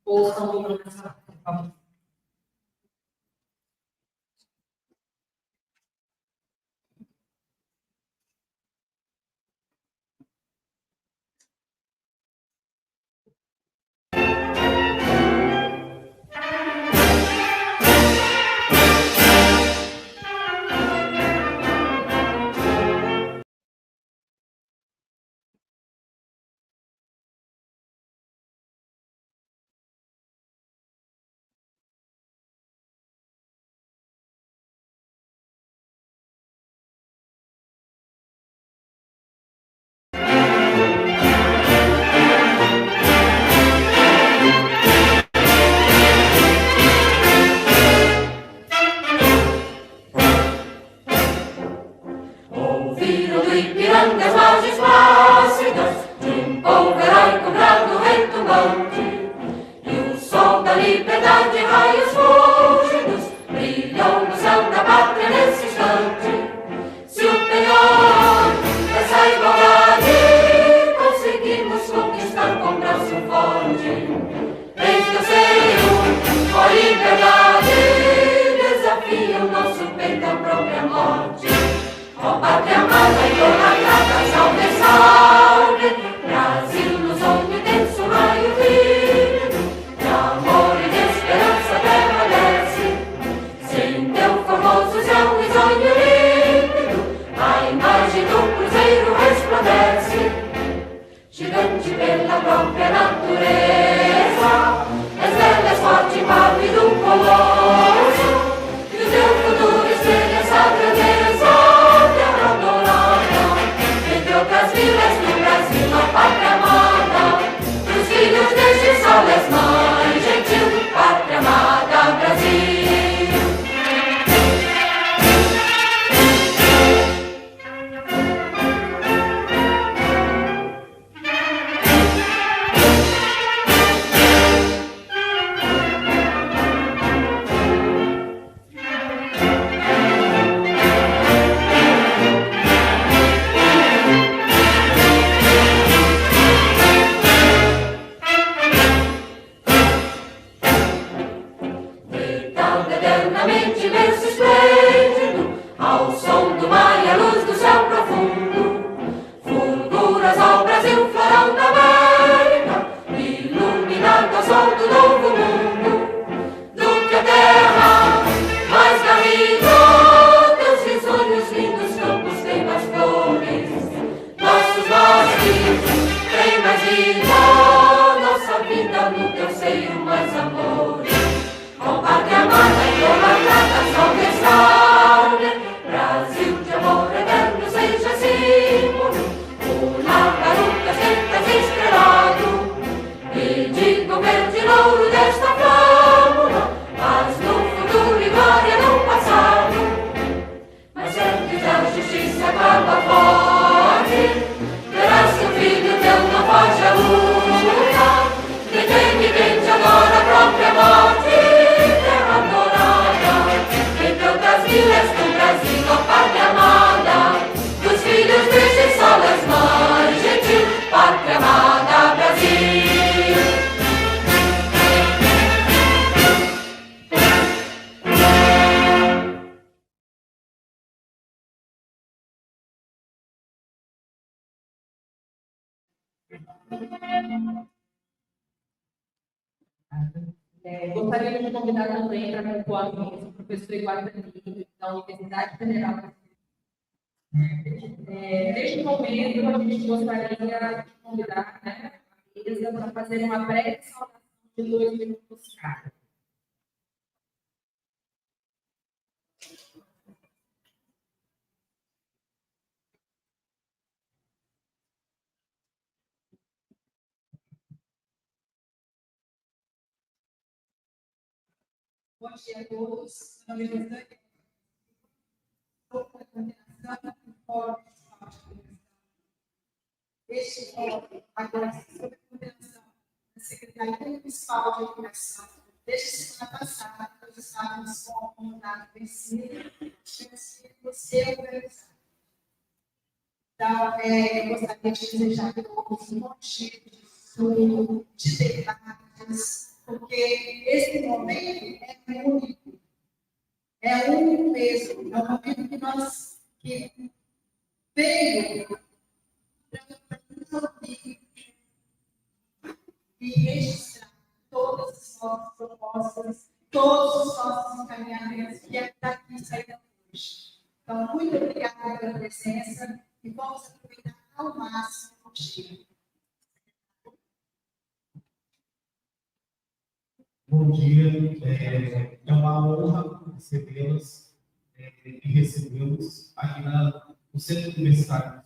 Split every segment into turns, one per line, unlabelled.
Ouçam o nome dessa, por favor.
Ouviram do Ipiranga as margens plácidas de um povo heróico brado retumbante, e o sol da liberdade, raios fúlgidos, brilhou no céu da pátria nesse instante. Se o penhor dessa igualdade conseguimos conquistar com braço forte, eis que eu sei a liberdade desafia o nosso peito à própria morte. Ó pátria amada, idolatrada, salve, salve, Brasil no sonho denso, raio vívido, de amor e de esperança terra desce. Sem teu formoso céu e sonho límpido, a imagem do cruzeiro resplandece. Gigante pela própria natureza, és bela, és forte, pálido, colosso, e o teu futuro espelha essa grandeza. Outras vilas do Brasil, a pátria amada, dos filhos deste sol és mãe gentil, pátria amada, Brasil.
Gostaria de convidar também para compor a mesa o professor Eduardo da Universidade Federal. Neste momento, a gente gostaria de convidar a mesa para fazer uma breve saudação de 2 minutos cada.
Bom dia a todos. Meu nome é Rosane. Estou com a coordenação do Fórum Municipal de Comunicação. Este fórum agora sob a coordenação da Secretaria Municipal de Comunicação. Desde semana passada, nós estávamos com a comunidade vencida, por ser organizado. Então, eu gostaria de desejar a todos um bom dia de debates, como porque esse momento é único. É único mesmo. É um momento que veio para nos ouvir e registrar todas as nossas propostas, todos os nossos encaminhamentos que daqui saíram hoje. Então, muito obrigada pela presença e vamos aproveitar ao máximo o dia.
Bom dia, é uma honra recebê-las e recebê-los aqui no Centro Universitário.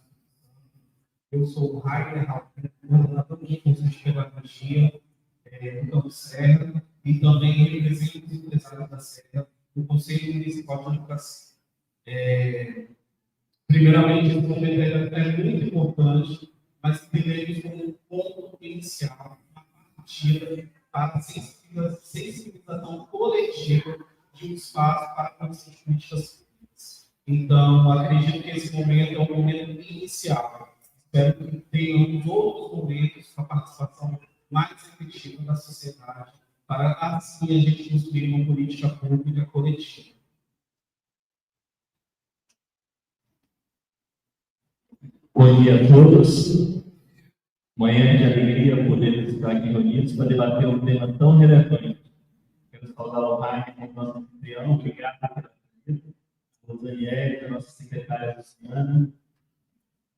Eu sou o Rainer Halper, coordenador do curso de Pedagogia do Campo Serra e também represento os empresários da Serra no Conselho Municipal de Educação. Primeiramente, esse momento é muito importante, mas entendemos como um ponto inicial, uma partida para a sensibilização coletiva de um espaço para a produção de políticas públicas. Então, acredito que esse momento é um momento inicial. Espero que tenhamos outros momentos para a participação mais efetiva da sociedade, para assim a gente construir uma política pública coletiva.
Bom dia a todos. Manhã de alegria poder estar aqui reunidos para debater um tema tão relevante. Quero saudar o Rainer como nosso anfitrião, obrigado pela visita, o Daniel, a nossa secretária Luciana,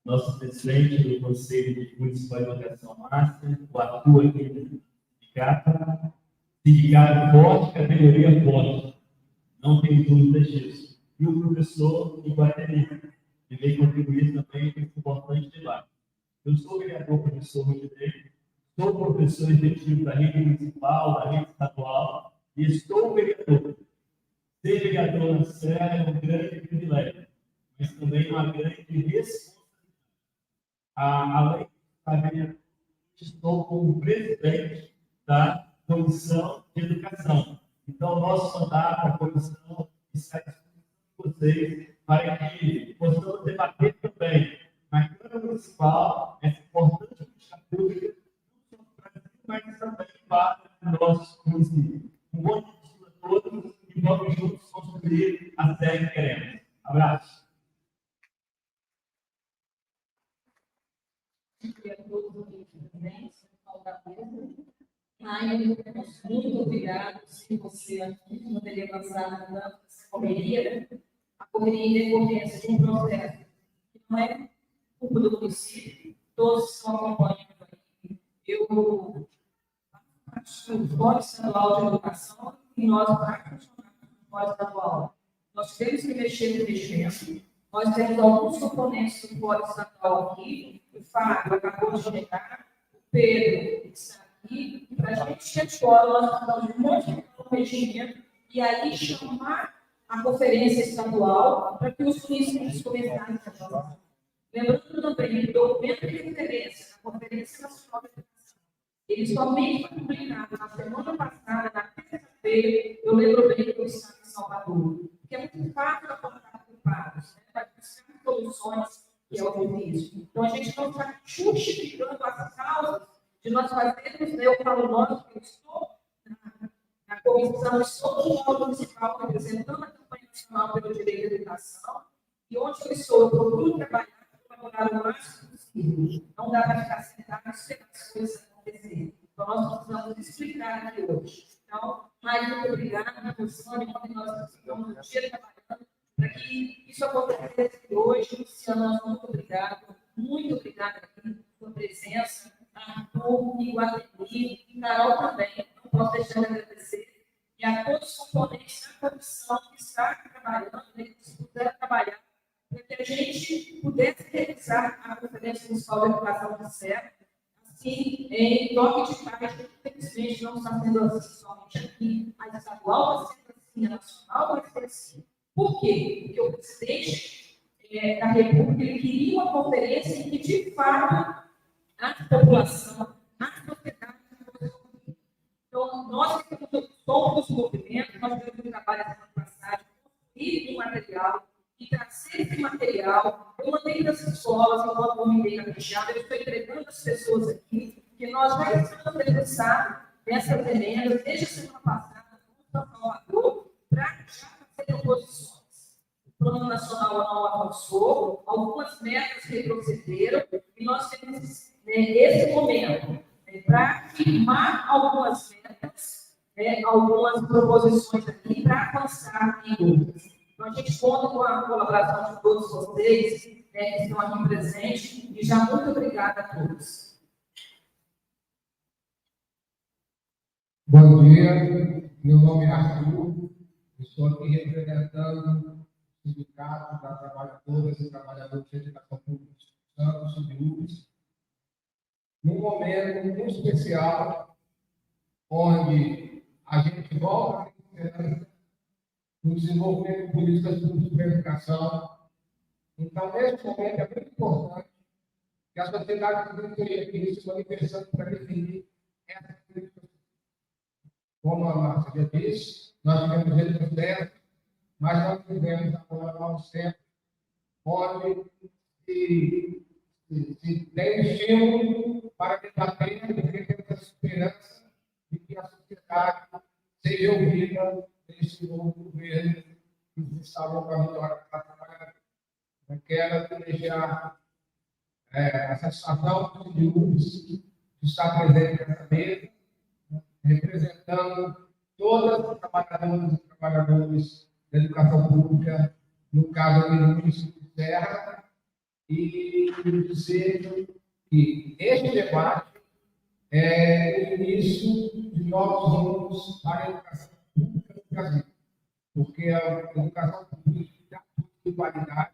nosso presidente do Conselho Municipal de Educação, Márcia, o Arthur aqui do sindicato forte, categoria forte, não tenho dúvidas disso. E o professor Iguatemi, que veio contribuir também com esse importante debate. Eu sou vereador, professor Rodrigo, sou professor efetivo da rede municipal, da rede estadual, e estou vereador. Ser vereador na Serra é um grande privilégio, mas também uma grande responsabilidade. Além de estou como presidente da Comissão de Educação. Então, nosso mandato, a comissão, está disponível com vocês para que possamos debater também na Câmara Municipal essa importante política pública, não só para o Brasil, mas também para o nosso município. Um bom dia a todos e vamos juntos construir a Serra que queremos. Abraço.
Muito obrigado. Se você não teria passado tanto essa correria, a correria em decorrência de um processo que não é culpa do município, todos estão acompanhando aqui. Eu acho o Fórum Estadual de Educação e nós funcionários do Fórum Estadual. Nós temos que mexer no investimento. Nós temos alguns componentes do Fórum Estadual aqui. O Fábio acabou de chegar, o Pedro está aqui. Para a gente ter escola, nós precisamos de um monte de regimento e aí chamar a conferência estadual para que os municípios comentassem a falar. Lembrando também que o documento de referência da Conferência Nacional de Educação, ele somente foi publicado na semana passada, na terça-feira, eu lembro bem que eu estava em Salvador, que é muito fácil apontar culpados, para buscar soluções, que é o difícil. Então, a gente não está justificando as causas de nós fazermos, eu falo nós, porque eu estou na comissão, estou no Fórum Municipal representando a campanha nacional pelo direito à educação, e onde eu estou, eu procuro trabalhar o máximo possível. Não dá para ficar sentado e esperar as coisas acontecerem. Então, nós precisamos explicar aqui hoje. Então, mais muito obrigada, professora, enquanto nós estamos no dia trabalhando para que isso aconteça hoje. Luciana, muito obrigada pela sua presença, Arthur, Iguatemi, e Carol também. Não posso deixar de agradecer. E a todos os componentes da comissão que está trabalhando, que puderam trabalhar para que a gente pudesse realizar a Conferência Municipal de Educação de Serra, assim, em toque de caixa, infelizmente não está sendo assim somente aqui, a estadual vai ser assim, a nacional vai ser assim. Por quê? Porque o presidente da República ele queria uma conferência em que, de fato, a população, a sociedade, então, nós que somos os movimentos, nós tivemos um trabalho na passagem, construir um material, e trazer esse material, eu mandei das escolas, enquanto eu me dei na fechada, eu estou entregando as pessoas aqui, que nós já estamos realizando nessas emendas, desde a semana passada, para fazer oposições. O Plano Nacional não avançou, algumas metas retrocederam, e nós temos esse momento para firmar algumas metas, algumas proposições aqui para avançar em outras. Então, a gente conta com a colaboração de todos vocês, que estão aqui presentes, e já muito obrigada a todos.
Bom dia, meu nome é Arthur, estou aqui representando o Sindicato das Trabalhadoras e Trabalhadores de Educação Pública de Santos, SUBUPS, num momento muito especial, onde a gente volta a ter esperança no desenvolvimento de políticas públicas de educação. Então, nesse momento, é muito importante que a sociedade esteja aqui se manifestando para definir essas políticas. Como a Márcia já disse, nós tivemos retrocessos, mas nós tivemos agora novos tempos, onde se tem estímulo para debater e ter essa esperança de que a sociedade seja ouvida nesse novo governo que se instalou com a vitória da trabalhadora. Eu quero desejar a satisfação de UBS de estar presente nessa mesa, representando todas as trabalhadoras e trabalhadores da educação pública, no caso aqui do município de Serra, e dizer que este debate é o início de novos rumos para a educação pública no Brasil, porque a educação pública de qualidade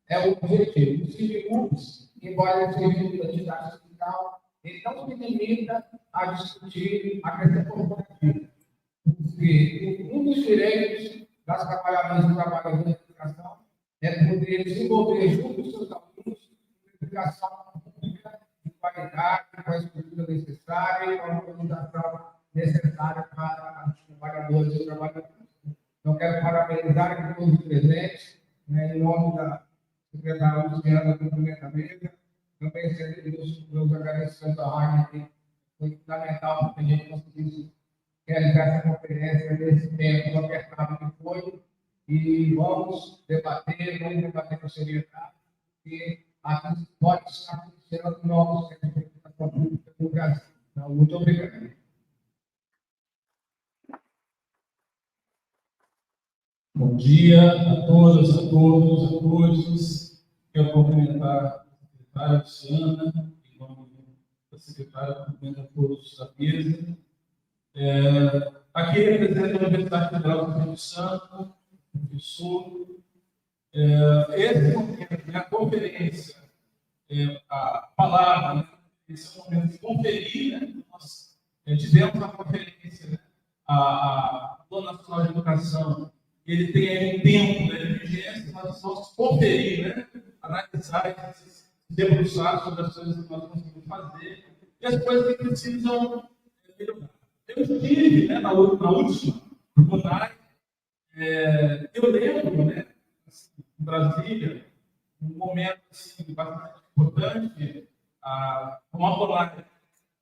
é o objetivo. O CIVIUBS, embora ele seja uma entidade sindical, ele não se limita a discutir a questão corporativa, porque um dos direitos das trabalhadoras e trabalhadores da educação é poder desenvolver junto com seus alunos educação pública de qualidade, com a estrutura necessária e com a organização necessária para os trabalhadores e trabalhadoras. Então, quero parabenizar aqui todos os presentes, em nome da secretária Luciana do Cumprimento, também estender meus agradecimentos à Rainha, que foi fundamental para que a gente conseguisse realizar essa conferência nesse tempo apertado que foi. E vamos debater com seriedade, porque aqui pode estar acontecendo novos centros de educação pública no Brasil. Então, muito obrigado.
Bom dia a todas, a todos, a todos. Quero cumprimentar a secretária Luciana, em nome da secretária, cumprimento a todos da mesa. Aqui representa a Universidade Federal do Espírito Santo, professor. Esse momento, a conferência, a palavra, esse é o momento de conferir, né? Nós tivemos a conferência, a Plano Nacional de Educação, ele tem aí um tempo de vigência, nós vamos conferir, né? Analisar, debruçar sobre as coisas que nós conseguimos fazer e as coisas que precisam melhorar. Eu estive, né, na última oportunidade, eu lembro, né, assim, em Brasília, um momento assim, bastante importante, como a Polônia,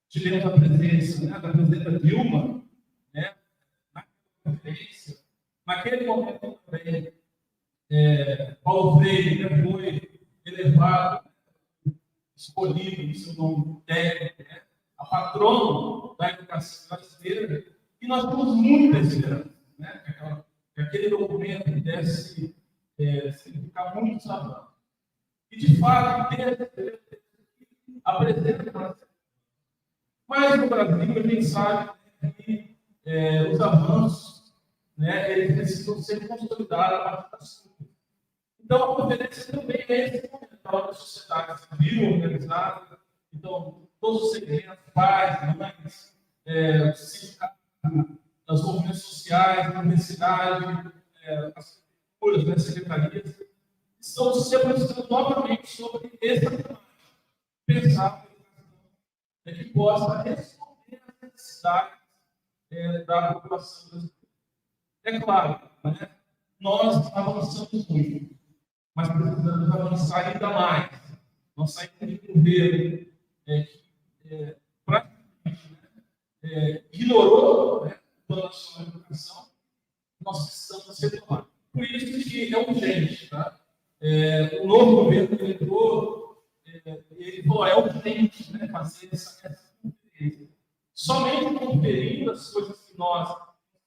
tivemos a presença, né, da presidenta Dilma, né, na conferência. Naquele momento também, Paulo Freire, né, foi elevado, escolhido em seu nome técnico, né, a patrono da educação brasileira, e nós temos muita esperança, né, que aquele documento pudesse significar muitos avanços. E, de fato, apresenta. Mas no Brasil, a gente sabe que os avanços, né, eles precisam ser consolidados a partir das coisas. Então, a conferência também é esse momento da sociedade civil organizada. Então, todos os segmentos, pais, mães, sindicatos, os movimentos sociais, a universidade, as culturas, as secretarias, estão se aproximando novamente sobre essa temática. Pensar que possa responder às necessidades da população brasileira. É claro, né? Nós avançamos muito, mas precisamos avançar ainda mais. Nós saímos de um governo praticamente ignorou, né, o Plano Nacional de Educação, nós precisamos retomar. Por isso que é urgente, tá? O novo governo que entrou, ele falou, é urgente, né, fazer essa conferência. Somente conferindo as coisas que nós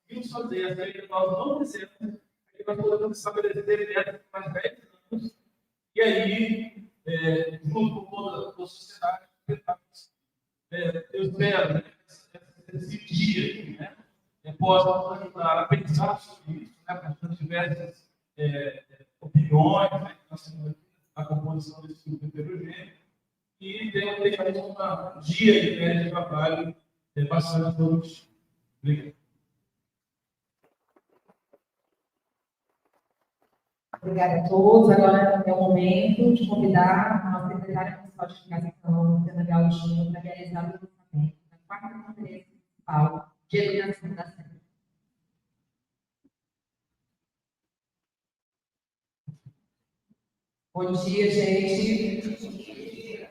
conseguimos fazer, as coisas que nós não fizemos, aí nós podemos estabelecer metas mais 10 anos, e aí, junto com toda a sociedade, eu espero, né, esse dia, né, possa ajudar a pensar sobre isso, né, para as diversas opiniões, né, que nós temos aqui na composição desse grupo heterogêneo, e ter um dia de trabalho bastante produtivo. Obrigado.
Obrigada a todos. Agora é o momento de convidar a nossa secretária municipal de educação, Fernanda Galdino, para realizar o lançamento da quarta conferência municipal de educação da SEMA. Bom dia, gente.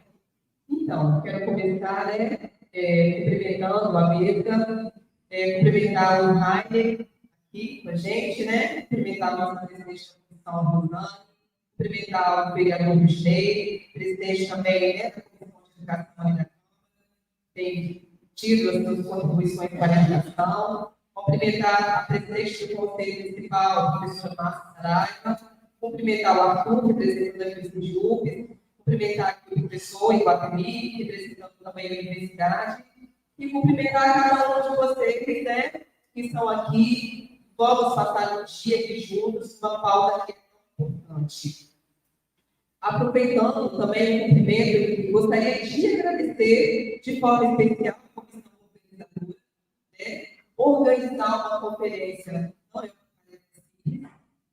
Então, quero começar, né, cumprimentando a Beta, cumprimentar o Rainer aqui com a gente, né, cumprimentar a nossa presidente da comissão, Rosane, cumprimentar o vereador Rusney, presidente também, né, da Comissão de Educação da Câmara, tem tido as suas contribuições para a educação, cumprimentar a presidente do Conselho Municipal, professora Márcia Saraiva, cumprimentar o Arthur, representante da Cris de UPS, cumprimentar aqui o professor Iguatemi, representando também a universidade, e cumprimentar cada um de vocês, né, que estão aqui. Vamos passar um dia aqui juntos, uma pauta que é importante. Aproveitando também o cumprimento, gostaria de agradecer de forma especial a comissão organizadora, né, organizar uma conferência não é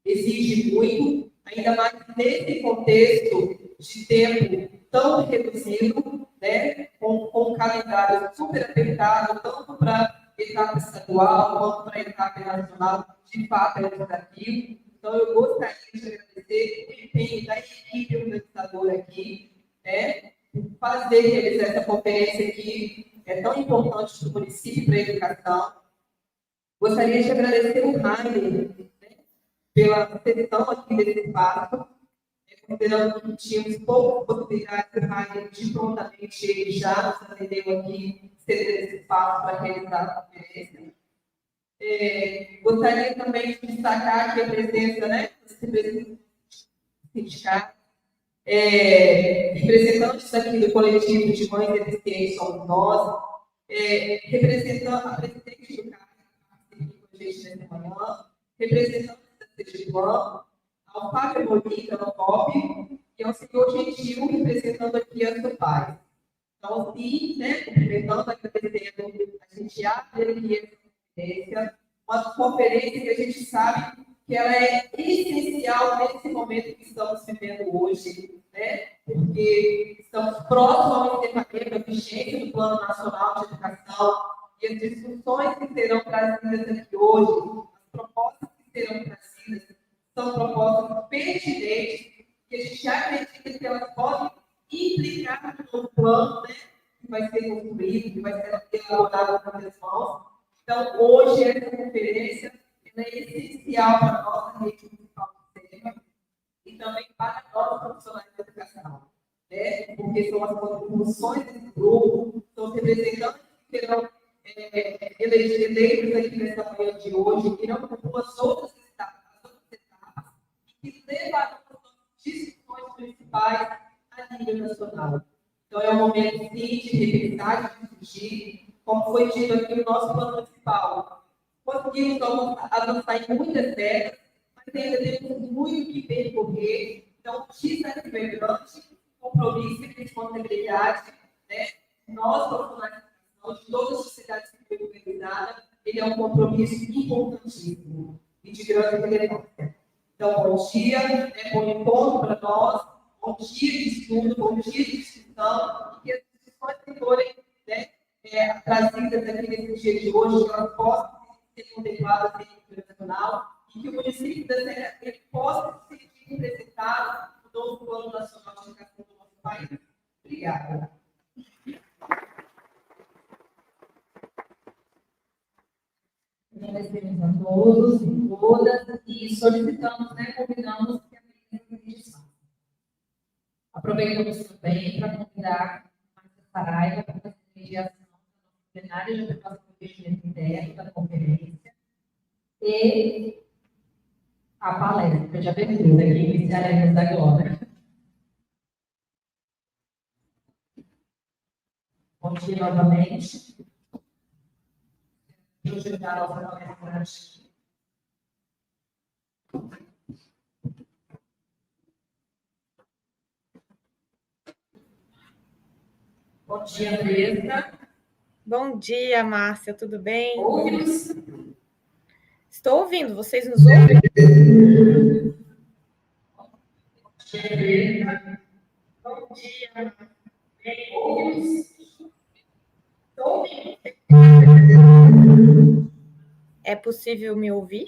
exige muito, ainda mais nesse contexto de tempo tão reduzido, né, com um calendário super apertado, tanto para a etapa estadual quanto para a etapa nacional, de fato é um desafio. Então, eu gostaria de agradecer o empenho da equipe organizadora aqui, né, fazer realizar essa conferência que é tão importante para o município para a educação. Gostaria de agradecer o Rainer, pela sessão aqui desse espaço, considerando que tínhamos poucas possibilidades de prontamente ele já nos atendeu aqui, ceder esse espaço para realizar a conferência. Gostaria também de destacar aqui a presença, né, dos representantes sindicais, representantes aqui do coletivo de mães deficientes somos nós, representando a presidente do CAI, que está com a gente nessa manhã, representando ao Fábio Molina, no COP, e ao senhor Gentil, representando aqui a sua paz. Então, sim, né, cumprimentando, agradecendo, a gente abre aqui essa conferência, uma conferência que a gente sabe que ela é essencial nesse momento que estamos vivendo hoje, né, porque estamos próximos ao encerramento da vigência do Plano Nacional de Educação e as discussões que serão trazidas aqui hoje, as propostas que serão trazidas, são propostas pertinentes, que a gente já acredita que elas podem implicar no novo plano, né, que vai ser construído, que vai ser elaborado com as mãos. Então, hoje, essa conferência é essencial para a nossa rede municipal do SEMA e também para nós profissionais da educação, né, porque são as contribuições desse grupo, são os representantes que serão eleitos aqui nessa manhã de hoje, e não com as outras que levarão as discussões principais a nível nacional. Então, é um momento, sim, de repensar, de discutir, como foi dito aqui no nosso plano municipal. Conseguimos avançar em muitas metas, mas ainda temos muito que percorrer. Então, o desafio é grande, compromisso e responsabilidade, né? Nós, profissionais de todas as sociedades que foi organizada, ele é um compromisso importantíssimo e de grande relevância. Então, bom dia, bom encontro para nós, bom dia de estudo, bom dia de discussão, e que as discussões que forem, né, trazidas aqui nesse dia de hoje, elas possam ser contempladas em nível nacional, e que o município da Serra ele possa se sentir representado no novo Plano Nacional de Educação do nosso país. Obrigada. agradecemos a todos e todas e solicitamos, né, convidamos que a mesa. Aproveitamos também para convidar a Saraiva para fazer a mediação da plenária de adequação do investimento interno da conferência e a palestra de abertura que iniciaremos agora. Bom dia novamente. Hoje a nossa palestrante. Bom dia, Andressa.
Bom dia, Márcia, tudo bem?
Ouve-nos?
Estou ouvindo, vocês nos ouvem?
Bom dia. Ouve-nos? Estou ouvindo.
É possível me ouvir?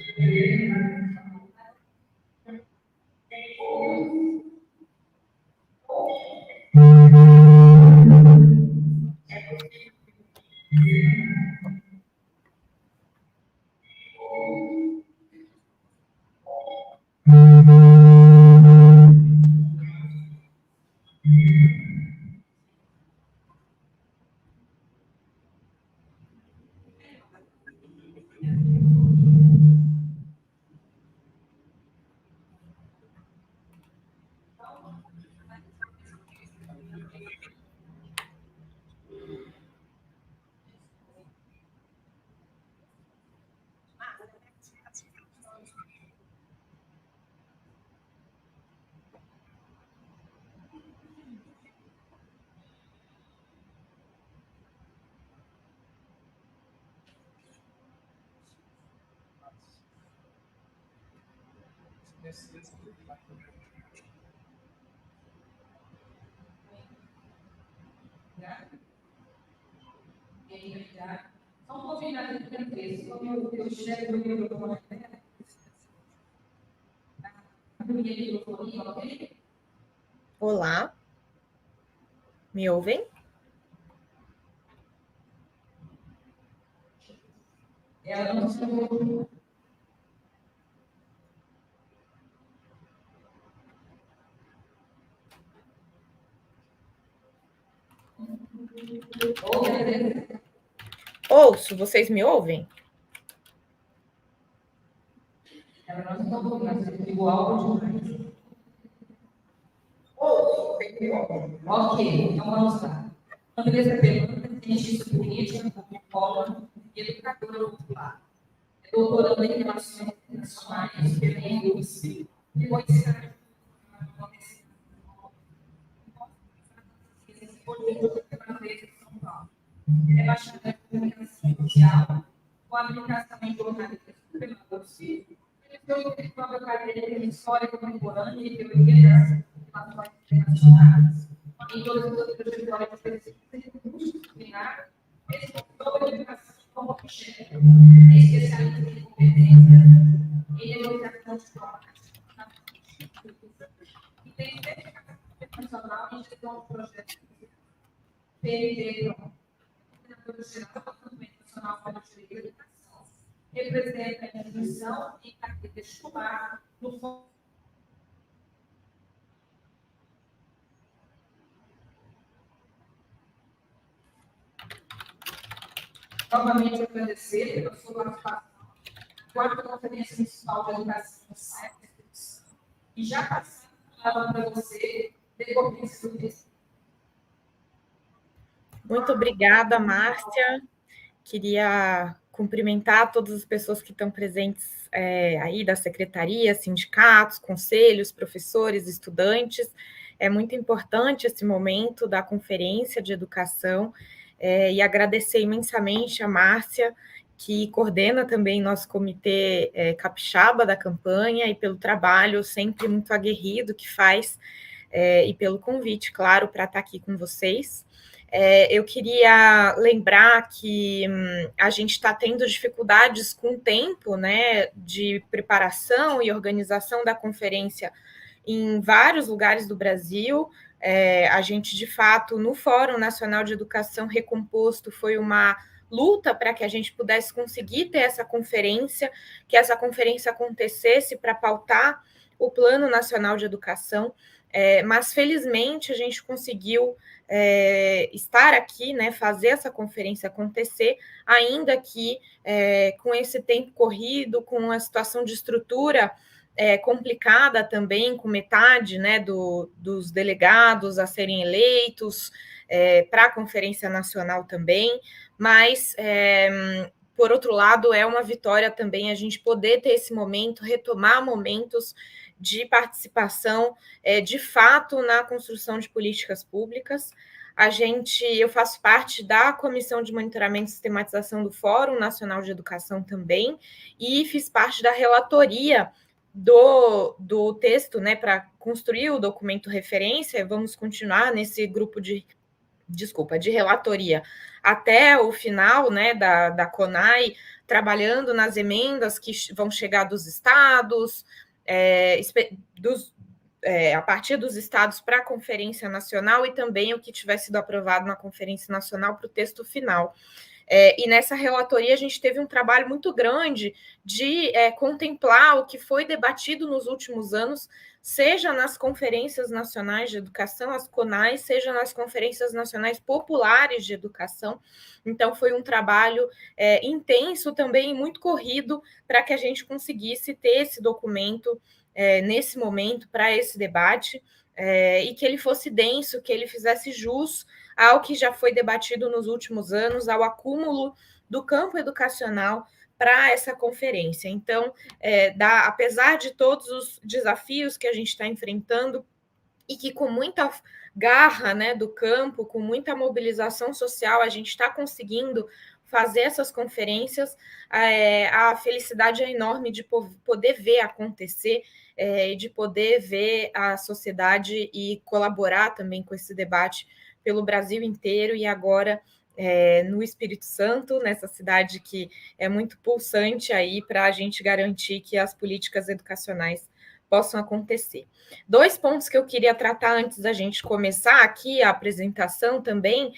Só um pouquinho aqui para texto, como eu chego no microfone, né? Ok?
Olá. Me ouvem?
Ela não se ouve.
Ouço, vocês me ouvem?
Ela não está ouvindo, igual demais. Ok, então vamos lá. Andressa Fernandes, cientista política, antropóloga e educadora popular. É doutoranda em Relações Internacionais pela USP e foi estágio na Universidade de São Paulo. É bacharel em Comunicação Social, com aplicação em jornalismo pela USP. Ele foi uma carreira em História Contemporânea e Teoria das Relações Internacionais. Em todas as suas trajetórias de pesquisa multidisciplinar, executou a educação como objeto, é especialista em competência em negociação de trocas e tem certificação internacional em gestão de projetos PND, coordenador-geral do Campanha Nacional para o Direito à Educação, representa a instituição em carteira escolar no Fundo. Novamente, agradecer pela sua participação na quarta Conferência Municipal de Educação no site da instituição. E já passando a palavra para você, decorrência do texto.
Muito obrigada, Márcia. Queria cumprimentar todas as pessoas que estão presentes aí da secretaria, sindicatos, conselhos, professores, estudantes. É muito importante esse momento da Conferência de Educação e agradecer imensamente a Márcia, que coordena também nosso comitê capixaba da campanha, e pelo trabalho sempre muito aguerrido que faz, e pelo convite, claro, para estar aqui com vocês. Eu queria lembrar que a gente está tendo dificuldades com o tempo, né, de preparação e organização da conferência em vários lugares do Brasil. A gente, de fato, no Fórum Nacional de Educação Recomposto, foi uma luta para que a gente pudesse conseguir ter essa conferência, que essa conferência acontecesse para pautar o Plano Nacional de Educação, mas felizmente a gente conseguiu estar aqui, né, fazer essa conferência acontecer, ainda que com esse tempo corrido, com a situação de estrutura complicada também, com metade, né, dos delegados a serem eleitos para a Conferência Nacional também, mas, por outro lado, é uma vitória também a gente poder ter esse momento, retomar momentos de participação de fato na construção de políticas públicas. Eu faço parte da Comissão de Monitoramento e Sistematização do Fórum Nacional de Educação também, e fiz parte da relatoria do texto, né, para construir o documento referência. Vamos continuar nesse grupo de relatoria até o final, né, da CONAI, trabalhando nas emendas que vão chegar dos estados, a partir dos estados para a Conferência Nacional, e também o que tiver sido aprovado na Conferência Nacional para o texto final. E nessa relatoria a gente teve um trabalho muito grande de contemplar o que foi debatido nos últimos anos, seja nas conferências nacionais de educação, as CONAIs, seja nas conferências nacionais populares de educação. Então, foi um trabalho intenso também, muito corrido, para que a gente conseguisse ter esse documento nesse momento, para esse debate, e que ele fosse denso, que ele fizesse jus ao que já foi debatido nos últimos anos, ao acúmulo do campo educacional para essa conferência. Então, apesar de todos os desafios que a gente está enfrentando, e que com muita garra, né, do campo, com muita mobilização social, a gente está conseguindo fazer essas conferências, a felicidade é enorme de poder ver acontecer, de poder ver a sociedade e colaborar também com esse debate pelo Brasil inteiro, e agora no Espírito Santo, nessa cidade que é muito pulsante aí para a gente garantir que as políticas educacionais possam acontecer. 2 pontos que eu queria tratar antes da gente começar aqui a apresentação também,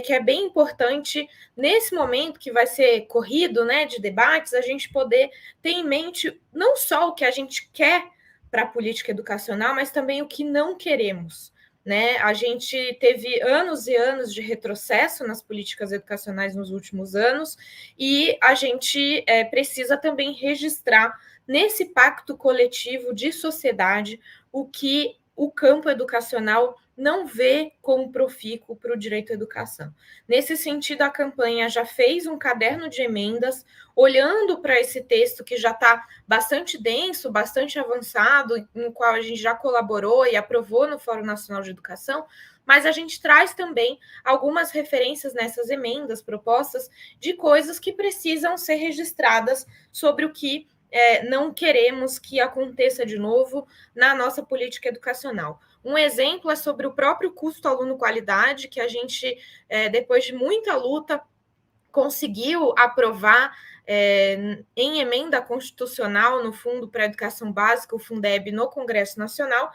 que é bem importante, nesse momento que vai ser corrido, né, de debates, a gente poder ter em mente não só o que a gente quer para a política educacional, mas também o que não queremos, né? A gente teve anos e anos de retrocesso nas políticas educacionais nos últimos anos, e a gente precisa também registrar nesse pacto coletivo de sociedade o que o campo educacional não vê como profícuo para o direito à educação. Nesse sentido, a campanha já fez um caderno de emendas, olhando para esse texto que já está bastante denso, bastante avançado, no qual a gente já colaborou e aprovou no Fórum Nacional de Educação, mas a gente traz também algumas referências nessas emendas, propostas de coisas que precisam ser registradas sobre o que não queremos que aconteça de novo na nossa política educacional. Um exemplo é sobre o próprio custo aluno-qualidade, que a gente, depois de muita luta, conseguiu aprovar em emenda constitucional no Fundo para a Educação Básica, o Fundeb, no Congresso Nacional,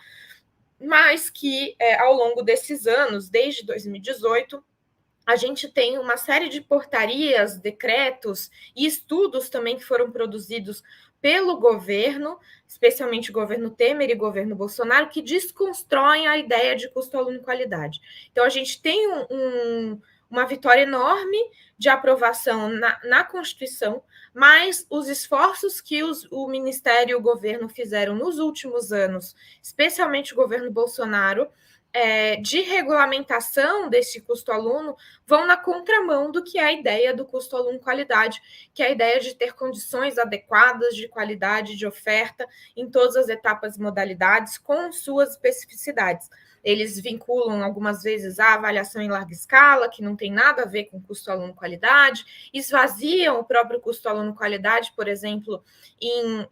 mas que, ao longo desses anos, desde 2018, a gente tem uma série de portarias, decretos e estudos também que foram produzidos pelo governo, especialmente o governo Temer e o governo Bolsonaro, que desconstroem a ideia de custo aluno-qualidade. Então, a gente tem uma vitória enorme de aprovação na Constituição, mas os esforços que o Ministério e o governo fizeram nos últimos anos, especialmente o governo Bolsonaro, de regulamentação desse custo aluno, vão na contramão do que é a ideia do custo aluno qualidade, que é a ideia de ter condições adequadas de qualidade de oferta em todas as etapas e modalidades, com suas especificidades. Eles vinculam algumas vezes a avaliação em larga escala, que não tem nada a ver com custo aluno qualidade, esvaziam o próprio custo aluno qualidade, por exemplo, em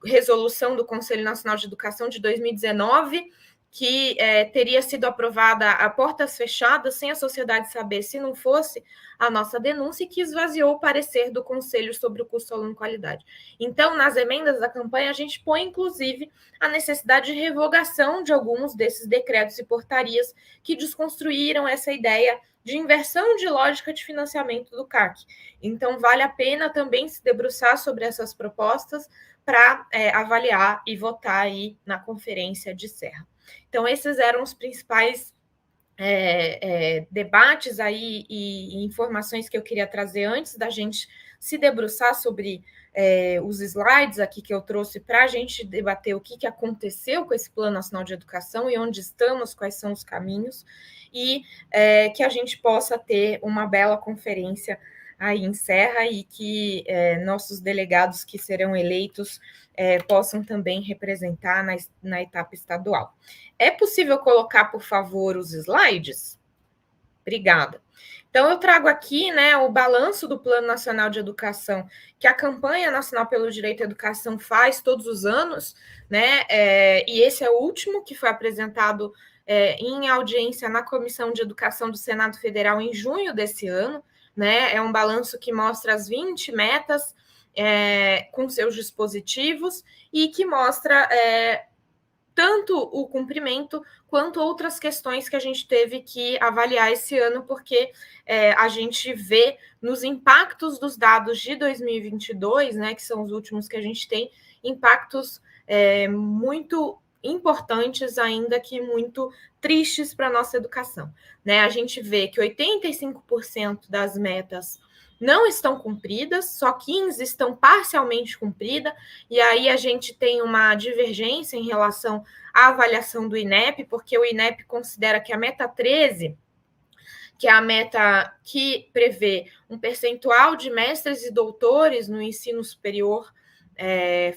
resolução do Conselho Nacional de Educação de 2019, que teria sido aprovada a portas fechadas, sem a sociedade saber, se não fosse a nossa denúncia, e que esvaziou o parecer do Conselho sobre o custo aluno-qualidade. Então, nas emendas da campanha, a gente põe, inclusive, a necessidade de revogação de alguns desses decretos e portarias que desconstruíram essa ideia de inversão de lógica de financiamento do CAC. Então, vale a pena também se debruçar sobre essas propostas para avaliar e votar aí na Conferência de Serra. Então, esses eram os principais debates aí e informações que eu queria trazer antes da gente se debruçar sobre os slides aqui que eu trouxe para a gente debater o que aconteceu com esse Plano Nacional de Educação e onde estamos, quais são os caminhos, e que a gente possa ter uma bela conferência aí em Serra e que nossos delegados que serão eleitos possam também representar na etapa estadual. É possível colocar, por favor, os slides? Obrigada. Então, eu trago aqui, né, o balanço do Plano Nacional de Educação, que a Campanha Nacional pelo Direito à Educação faz todos os anos, né, e esse é o último que foi apresentado em audiência na Comissão de Educação do Senado Federal em junho desse ano, né, é um balanço que mostra as 20 metas com seus dispositivos e que mostra tanto o cumprimento quanto outras questões que a gente teve que avaliar esse ano, porque a gente vê nos impactos dos dados de 2022, né, que são os últimos que a gente tem, impactos muito importantes, ainda que muito tristes para a nossa educação, né? A gente vê que 85% das metas não estão cumpridas, só 15 estão parcialmente cumpridas, e aí a gente tem uma divergência em relação à avaliação do INEP, porque o INEP considera que a meta 13, que é a meta que prevê um percentual de mestres e doutores no ensino superior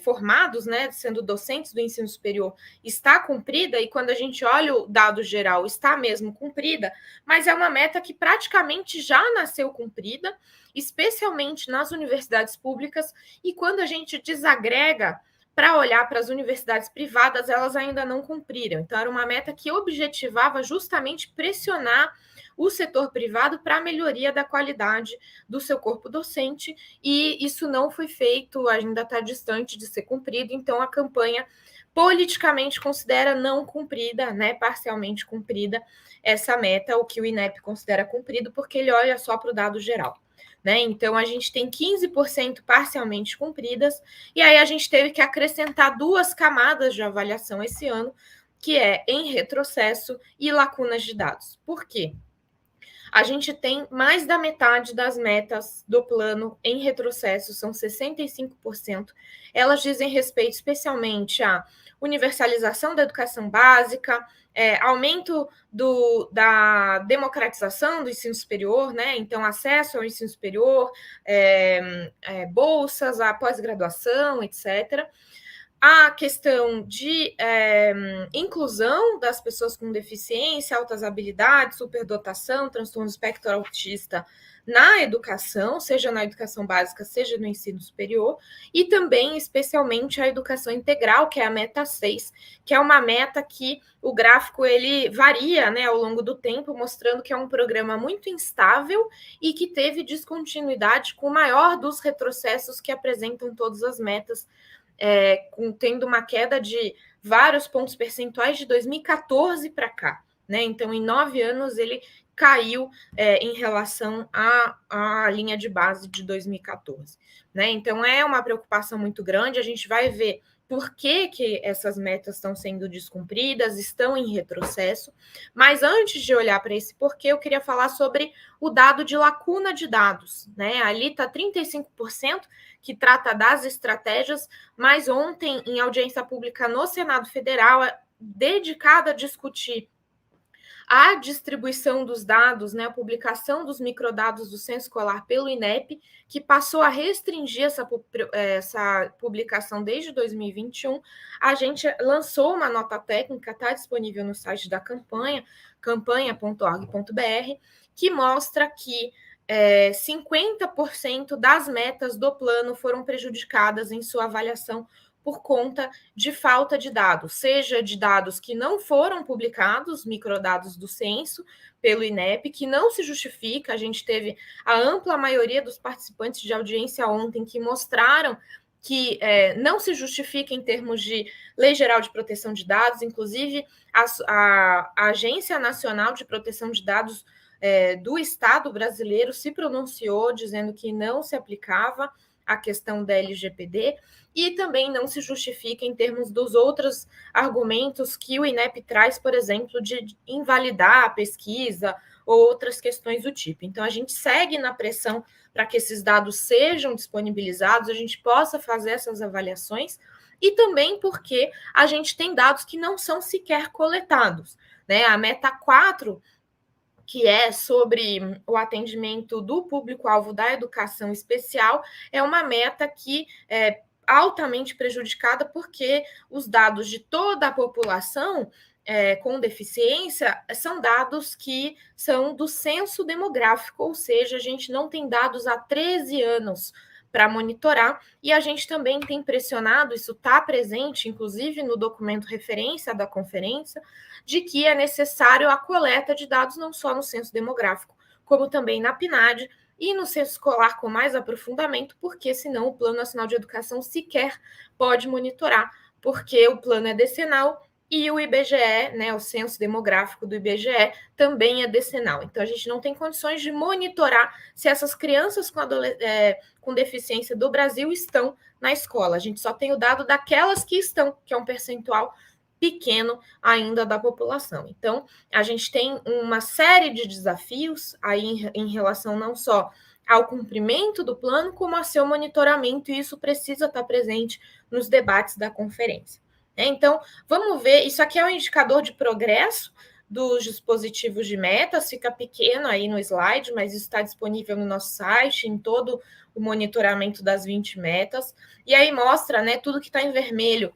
formados, né, sendo docentes do ensino superior, está cumprida, e quando a gente olha o dado geral, está mesmo cumprida, mas é uma meta que praticamente já nasceu cumprida, especialmente nas universidades públicas, e quando a gente desagrega para olhar para as universidades privadas, elas ainda não cumpriram. Então, era uma meta que objetivava justamente pressionar o setor privado para a melhoria da qualidade do seu corpo docente, e isso não foi feito, ainda está distante de ser cumprido, então a campanha politicamente considera não cumprida, né, parcialmente cumprida, essa meta, o que o INEP considera cumprido, porque ele olha só para o dado geral. Né? Então, a gente tem 15% parcialmente cumpridas, e aí a gente teve que acrescentar 2 camadas de avaliação esse ano, que é em retrocesso e lacunas de dados. Por quê? A gente tem mais da metade das metas do plano em retrocesso, são 65%. Elas dizem respeito especialmente à universalização da educação básica, aumento da democratização do ensino superior, né? Então, acesso ao ensino superior, bolsas, a pós-graduação, etc. A questão de inclusão das pessoas com deficiência, altas habilidades, superdotação, transtorno do espectro autista na educação, seja na educação básica, seja no ensino superior, e também, especialmente, a educação integral, que é a meta 6, que é uma meta que o gráfico ele varia, né, ao longo do tempo, mostrando que é um programa muito instável e que teve descontinuidade com o maior dos retrocessos que apresentam todas as metas, tendo uma queda de vários pontos percentuais de 2014 para cá, né? Então, em 9 anos, ele caiu em relação à linha de base de 2014, né? Então, é uma preocupação muito grande. A gente vai ver por que essas metas estão sendo descumpridas, estão em retrocesso, mas antes de olhar para esse porquê, eu queria falar sobre o dado de lacuna de dados, né? Ali está 35%, que trata das estratégias, mas ontem, em audiência pública no Senado Federal, dedicada a discutir a distribuição dos dados, né, a publicação dos microdados do censo escolar pelo INEP, que passou a restringir essa publicação desde 2021, a gente lançou uma nota técnica, está disponível no site da campanha, campanha.org.br, que mostra que 50% das metas do plano foram prejudicadas em sua avaliação por conta de falta de dados, seja de dados que não foram publicados, microdados do censo, pelo INEP, que não se justifica. A gente teve a ampla maioria dos participantes de audiência ontem que mostraram que não se justifica em termos de Lei Geral de Proteção de Dados, inclusive a Agência Nacional de Proteção de Dados do Estado brasileiro se pronunciou dizendo que não se aplicava a questão da LGPD, e também não se justifica em termos dos outros argumentos que o INEP traz, por exemplo, de invalidar a pesquisa ou outras questões do tipo. Então, a gente segue na pressão para que esses dados sejam disponibilizados, a gente possa fazer essas avaliações, e também porque a gente tem dados que não são sequer coletados, né? A Meta 4, que é sobre o atendimento do público-alvo da educação especial, é uma meta que é altamente prejudicada, porque os dados de toda a população com deficiência são dados que são do censo demográfico, ou seja, a gente não tem dados há 13 anos para monitorar, e a gente também tem pressionado, isso está presente, inclusive no documento referência da conferência, de que é necessário a coleta de dados não só no censo demográfico, como também na PNAD e no censo escolar com mais aprofundamento, porque senão o Plano Nacional de Educação sequer pode monitorar, porque o plano é decenal e o IBGE, né, o censo demográfico do IBGE, também é decenal. Então, a gente não tem condições de monitorar se essas crianças com deficiência do Brasil estão na escola. A gente só tem o dado daquelas que estão, que é um percentual pequeno ainda da população. Então, a gente tem uma série de desafios aí em relação não só ao cumprimento do plano, como a seu monitoramento, e isso precisa estar presente nos debates da conferência. Então, vamos ver, isso aqui é um indicador de progresso dos dispositivos de metas, fica pequeno aí no slide, mas isso está disponível no nosso site, em todo o monitoramento das 20 metas, e aí mostra, né, tudo que está em vermelho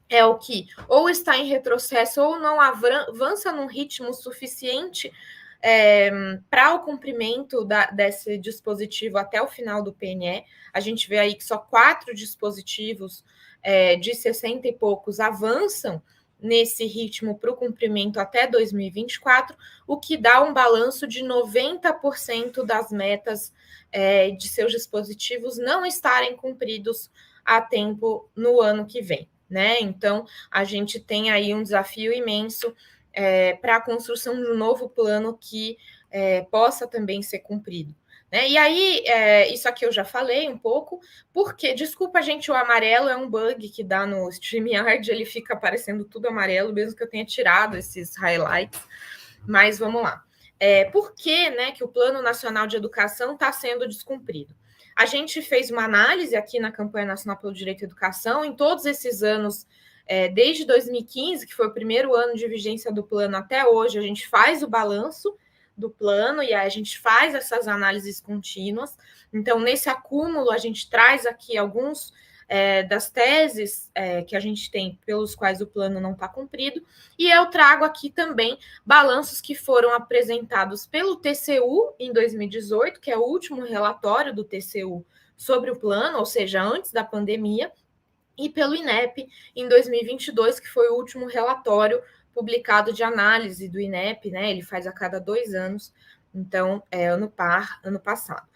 é o que ou está em retrocesso ou não avança num ritmo suficiente para o cumprimento desse dispositivo até o final do PNE. A gente vê aí que só 4 dispositivos de 60 e poucos avançam nesse ritmo para o cumprimento até 2024, o que dá um balanço de 90% das metas de seus dispositivos não estarem cumpridos a tempo no ano que vem, né? Então, a gente tem aí um desafio imenso para a construção de um novo plano que possa também ser cumprido. Né? E aí, isso aqui eu já falei um pouco, porque, desculpa, gente, o amarelo é um bug que dá no StreamYard, ele fica aparecendo tudo amarelo, mesmo que eu tenha tirado esses highlights, mas vamos lá. Por que, né, que o Plano Nacional de Educação está sendo descumprido? A gente fez uma análise aqui na Campanha Nacional pelo Direito à Educação, em todos esses anos, desde 2015, que foi o primeiro ano de vigência do plano, até hoje, a gente faz o balanço do plano e aí a gente faz essas análises contínuas. Então, nesse acúmulo, a gente traz aqui alguns das teses que a gente tem pelos quais o plano não está cumprido, e eu trago aqui também balanços que foram apresentados pelo TCU em 2018, que é o último relatório do TCU sobre o plano, ou seja, antes da pandemia, e pelo INEP em 2022, que foi o último relatório publicado de análise do INEP, né? Ele faz a cada 2 anos, então ano passado.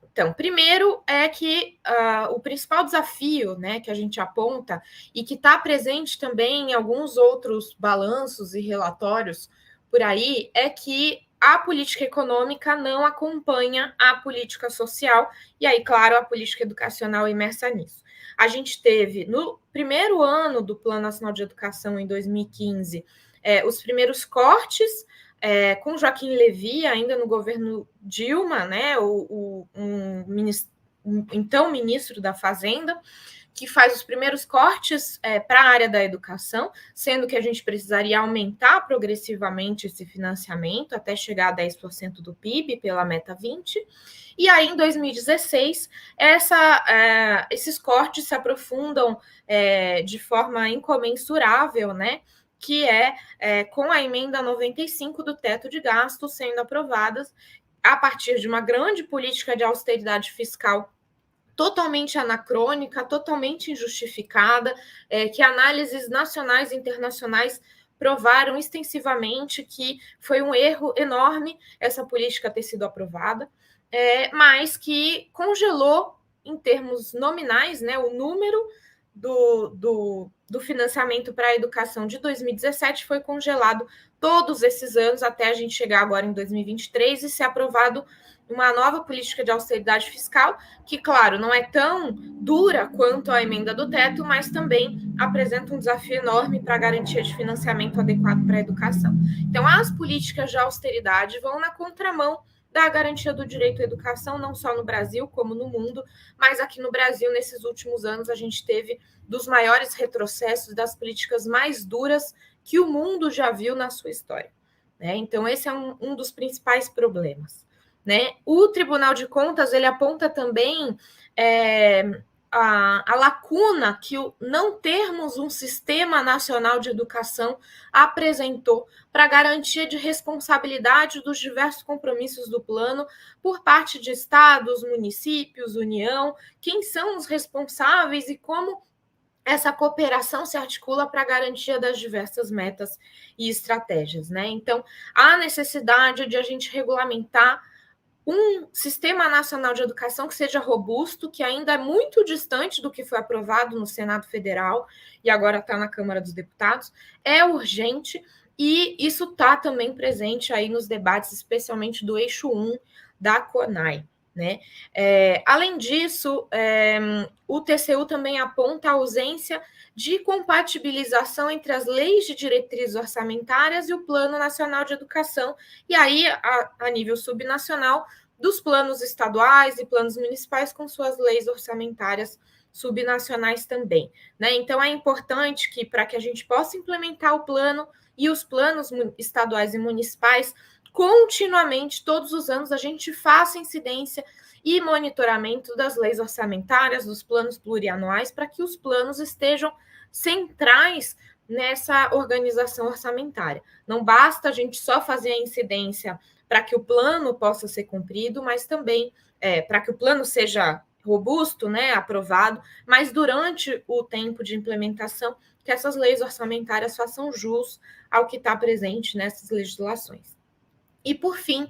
Então, primeiro é que o principal desafio, né, que a gente aponta e que está presente também em alguns outros balanços e relatórios por aí é que a política econômica não acompanha a política social e aí, claro, a política educacional imersa nisso. A gente teve, no primeiro ano do Plano Nacional de Educação, em 2015, os primeiros cortes com Joaquim Levy, ainda no governo Dilma, né, então ministro da Fazenda, que faz os primeiros cortes para a área da educação, sendo que a gente precisaria aumentar progressivamente esse financiamento até chegar a 10% do PIB pela meta 20. E aí, em 2016, esses cortes se aprofundam de forma incomensurável, né? Que com a emenda 95 do teto de gastos sendo aprovadas a partir de uma grande política de austeridade fiscal totalmente anacrônica, totalmente injustificada, que análises nacionais e internacionais provaram extensivamente que foi um erro enorme essa política ter sido aprovada, mas que congelou, em termos nominais, né, o número do financiamento para a educação de 2017 foi congelado todos esses anos até a gente chegar agora em 2023 e ser aprovado uma nova política de austeridade fiscal, que, claro, não é tão dura quanto a emenda do teto, mas também apresenta um desafio enorme para a garantia de financiamento adequado para a educação. Então, as políticas de austeridade vão na contramão da garantia do direito à educação, não só no Brasil, como no mundo, mas aqui no Brasil, nesses últimos anos, a gente teve dos maiores retrocessos, das políticas mais duras que o mundo já viu na sua história. Né? Então, esse é um dos principais problemas. Né? O Tribunal de Contas, ele aponta também a lacuna que o não termos um sistema nacional de educação apresentou para garantia de responsabilidade dos diversos compromissos do plano por parte de estados, municípios, União, quem são os responsáveis e como essa cooperação se articula para a garantia das diversas metas e estratégias. Né? Então, há necessidade de a gente regulamentar um sistema nacional de educação que seja robusto, que ainda é muito distante do que foi aprovado no Senado Federal e agora está na Câmara dos Deputados, é urgente e isso está também presente aí nos debates, especialmente do eixo 1 da CONAI. Né? Além disso, o TCU também aponta a ausência de compatibilização entre as leis de diretrizes orçamentárias e o Plano Nacional de Educação, e aí, a nível subnacional, dos planos estaduais e planos municipais com suas leis orçamentárias subnacionais também. Né? Então, é importante que, para que a gente possa implementar o plano e os planos estaduais e municipais, continuamente, todos os anos, a gente faça incidência e monitoramento das leis orçamentárias, dos planos plurianuais, para que os planos estejam centrais nessa organização orçamentária. Não basta a gente só fazer a incidência para que o plano possa ser cumprido, mas também para que o plano seja robusto, né, aprovado, mas durante o tempo de implementação, que essas leis orçamentárias façam jus ao que está presente nessas legislações. E, por fim,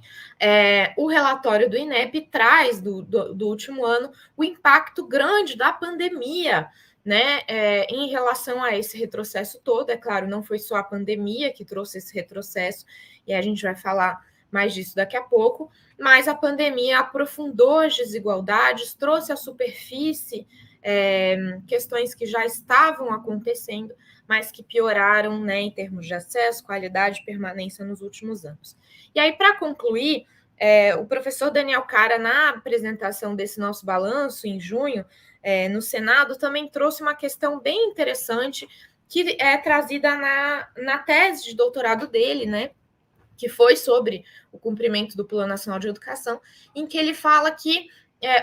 o relatório do INEP traz, do último ano, o impacto grande da pandemia, né, em relação a esse retrocesso todo. É claro, não foi só a pandemia que trouxe esse retrocesso, e a gente vai falar mais disso daqui a pouco, mas a pandemia aprofundou as desigualdades, trouxe à superfície questões que já estavam acontecendo, mas que pioraram, né, em termos de acesso, qualidade e permanência nos últimos anos. E aí, para concluir, o professor Daniel Cara, na apresentação desse nosso balanço, em junho, no Senado, também trouxe uma questão bem interessante, que é trazida na tese de doutorado dele, né, que foi sobre o cumprimento do Plano Nacional de Educação, em que ele fala que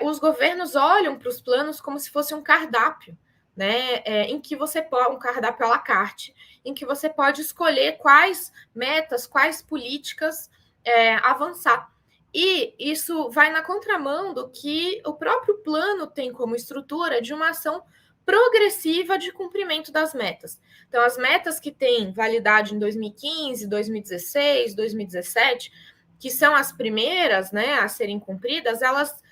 os governos olham para os planos como se fosse um cardápio, né, em que você pode, um cardápio à la carte, em que você pode escolher quais metas, quais políticas avançar. E isso vai na contramão do que o próprio plano tem como estrutura de uma ação progressiva de cumprimento das metas. Então, as metas que têm validade em 2015, 2016, 2017, que são as primeiras, né, a serem cumpridas, elas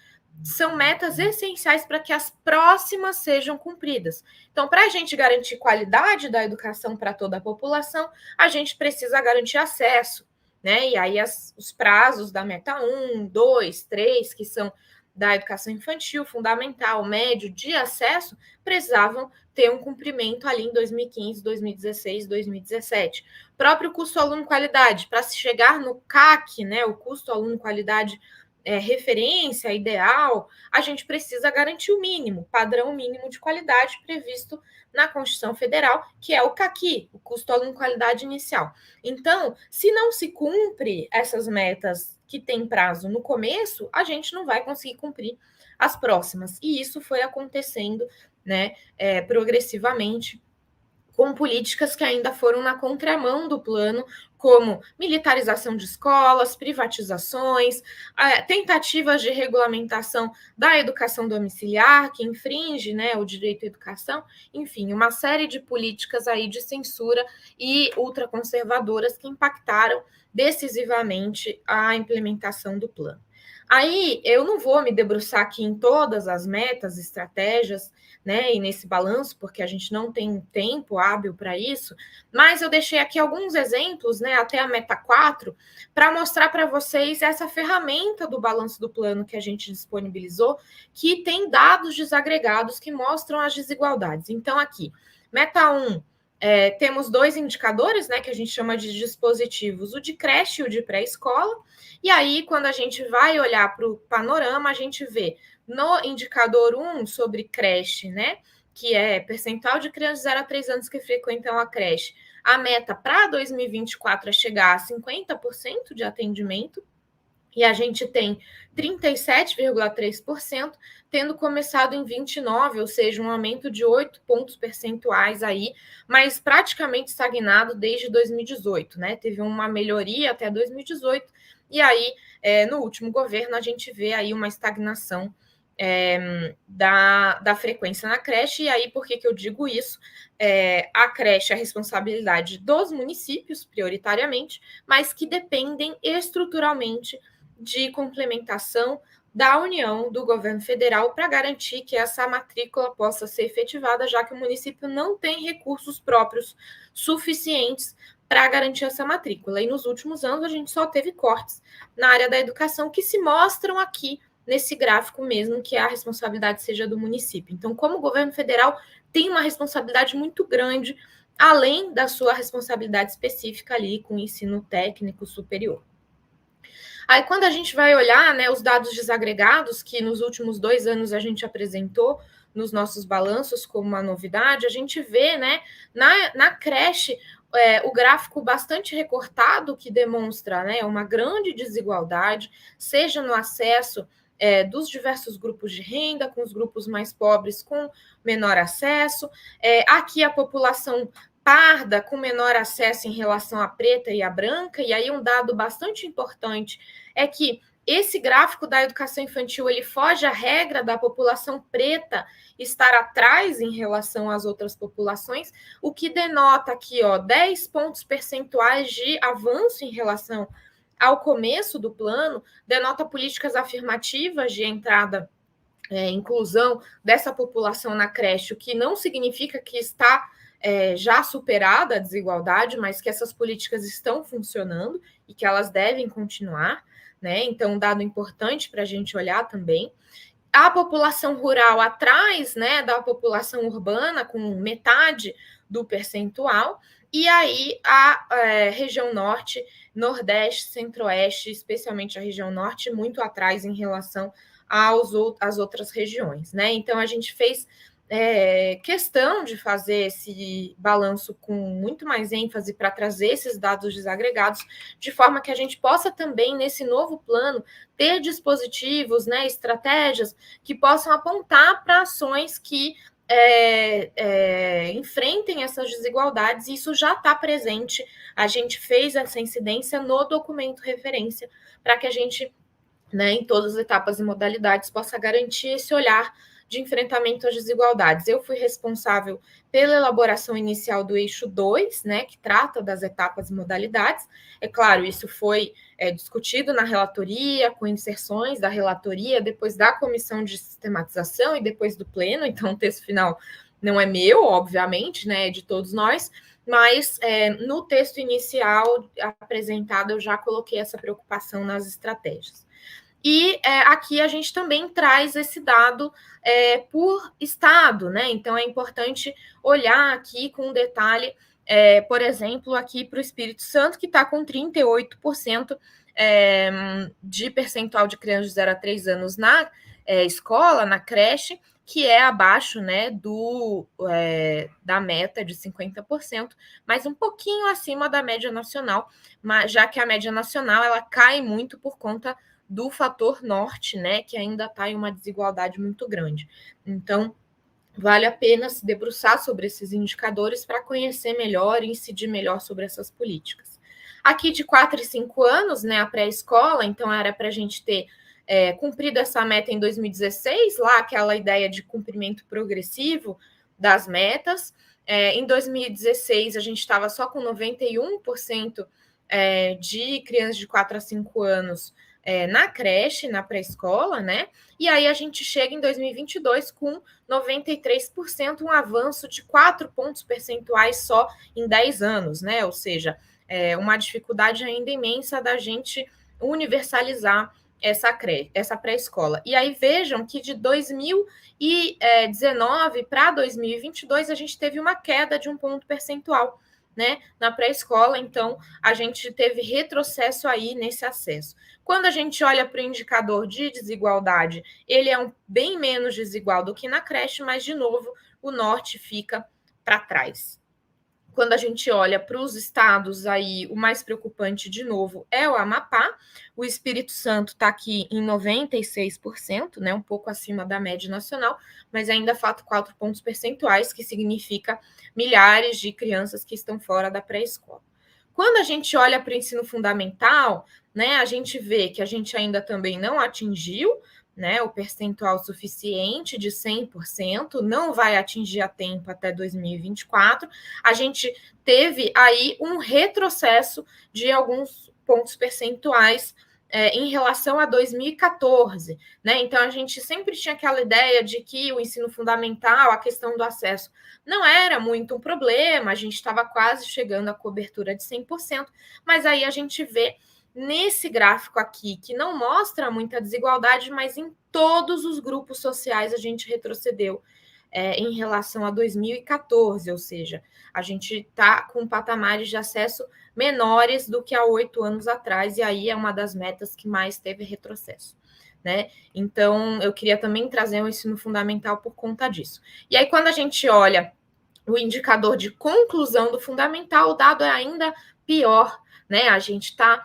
são metas essenciais para que as próximas sejam cumpridas. Então, para a gente garantir qualidade da educação para toda a população, a gente precisa garantir acesso, né? E aí os prazos da meta 1, 2, 3, que são da educação infantil, fundamental, médio, de acesso, precisavam ter um cumprimento ali em 2015, 2016, 2017. Próprio custo aluno-qualidade, para se chegar no CAC, né, o custo aluno-qualidade referência, ideal, a gente precisa garantir o mínimo, padrão mínimo de qualidade previsto na Constituição Federal, que é o CAQI, o custo aluno-qualidade inicial. Então, se não se cumpre essas metas que têm prazo no começo, a gente não vai conseguir cumprir as próximas. E isso foi acontecendo, né, progressivamente com políticas que ainda foram na contramão do plano, como militarização de escolas, privatizações, tentativas de regulamentação da educação domiciliar, que infringe, né, o direito à educação, enfim, uma série de políticas aí de censura e ultraconservadoras que impactaram decisivamente a implementação do plano. Aí, eu não vou me debruçar aqui em todas as metas, estratégias, né, e nesse balanço, porque a gente não tem tempo hábil para isso, mas eu deixei aqui alguns exemplos, né, até a meta 4, para mostrar para vocês essa ferramenta do balanço do plano que a gente disponibilizou, que tem dados desagregados que mostram as desigualdades. Então, aqui, meta 1, temos 2 indicadores, né, que a gente chama de dispositivos, o de creche e o de pré-escola, e aí, quando a gente vai olhar para o panorama, a gente vê no indicador 1 sobre creche, né, que é percentual de crianças de 0 a 3 anos que frequentam a creche, a meta para 2024 é chegar a 50% de atendimento, e a gente tem 37,3%, tendo começado em 29%, ou seja, um aumento de 8 pontos percentuais aí, mas praticamente estagnado desde 2018, né? Teve uma melhoria até 2018, e aí, no último governo, a gente vê aí uma estagnação da frequência na creche. E aí, por que eu digo isso? A creche é a responsabilidade dos municípios, prioritariamente, mas que dependem estruturalmente de complementação da União, do governo federal, para garantir que essa matrícula possa ser efetivada, já que o município não tem recursos próprios suficientes para garantir essa matrícula. E nos últimos anos a gente só teve cortes na área da educação que se mostram aqui nesse gráfico mesmo, que a responsabilidade seja do município. Então, como o governo federal tem uma responsabilidade muito grande, além da sua responsabilidade específica ali com o ensino técnico superior. Aí, quando a gente vai olhar, né, os dados desagregados, que nos últimos 2 anos a gente apresentou nos nossos balanços como uma novidade, a gente vê, né, na creche, o gráfico bastante recortado, que demonstra, né, uma grande desigualdade, seja no acesso dos diversos grupos de renda, com os grupos mais pobres com menor acesso. Aqui a população parda com menor acesso em relação à preta e à branca, e aí um dado bastante importante é que esse gráfico da educação infantil, ele foge à regra da população preta estar atrás em relação às outras populações, o que denota aqui, 10 pontos percentuais de avanço em relação ao começo do plano, denota políticas afirmativas de entrada, inclusão dessa população na creche, o que não significa que está já superada a desigualdade, mas que essas políticas estão funcionando e que elas devem continuar, né? Então, um dado importante para a gente olhar também. A população rural atrás, né, da população urbana, com metade do percentual, e aí a região norte, nordeste, centro-oeste, especialmente a região norte, muito atrás em relação às outras regiões, né? Então, a gente fez questão de fazer esse balanço com muito mais ênfase para trazer esses dados desagregados, de forma que a gente possa também, nesse novo plano, ter dispositivos, né, estratégias que possam apontar para ações que enfrentem essas desigualdades, e isso já está presente. A gente fez essa incidência no documento referência, para que a gente, né, em todas as etapas e modalidades, possa garantir esse olhar de enfrentamento às desigualdades. Eu fui responsável pela elaboração inicial do eixo 2, né, que trata das etapas e modalidades. É claro, isso foi discutido na relatoria, com inserções da relatoria, depois da comissão de sistematização e depois do pleno, então o texto final não é meu, obviamente, né, é de todos nós, mas no texto inicial apresentado eu já coloquei essa preocupação nas estratégias. E aqui a gente também traz esse dado por estado, né? Então é importante olhar aqui com detalhe, por exemplo, aqui para o Espírito Santo, que está com 38% de percentual de crianças de 0 a 3 anos na escola, na creche, que é abaixo, né, da meta de 50%, mas um pouquinho acima da média nacional, já que a média nacional ela cai muito por conta do fator norte, né, que ainda está em uma desigualdade muito grande. Então, vale a pena se debruçar sobre esses indicadores para conhecer melhor e incidir melhor sobre essas políticas. Aqui de 4 e 5 anos, né, a pré-escola, então era para a gente ter cumprido essa meta em 2016, lá aquela ideia de cumprimento progressivo das metas. Em 2016, a gente estava só com 91% de crianças de 4 a 5 anos na creche, na pré-escola, né? E aí a gente chega em 2022 com 93%, um avanço de 4 pontos percentuais só em 10 anos, né? Ou seja, uma dificuldade ainda imensa da gente universalizar essa pré-escola. E aí vejam que de 2019 para 2022 a gente teve uma queda de 1 ponto percentual, né, na pré-escola, então a gente teve retrocesso aí nesse acesso. Quando a gente olha para o indicador de desigualdade, ele é bem menos desigual do que na creche, mas, de novo, o norte fica para trás. Quando a gente olha para os estados, aí o mais preocupante, de novo, é o Amapá. O Espírito Santo está aqui em 96%, né, um pouco acima da média nacional, mas ainda falta 4 pontos percentuais, que significa milhares de crianças que estão fora da pré-escola. Quando a gente olha para o ensino fundamental, né, a gente vê que a gente ainda também não atingiu, né, o percentual suficiente de 100%, não vai atingir a tempo até 2024. A gente teve aí um retrocesso de alguns pontos percentuais em relação a 2014, né? Então, a gente sempre tinha aquela ideia de que o ensino fundamental, a questão do acesso, não era muito um problema, a gente estava quase chegando à cobertura de 100%, mas aí a gente vê nesse gráfico aqui, que não mostra muita desigualdade, mas em todos os grupos sociais a gente retrocedeu em relação a 2014, ou seja, a gente está com patamares de acesso menores do que há 8 anos atrás, e aí é uma das metas que mais teve retrocesso, né? Então, eu queria também trazer o ensino fundamental por conta disso. E aí, quando a gente olha o indicador de conclusão do fundamental, o dado é ainda pior, né? A gente está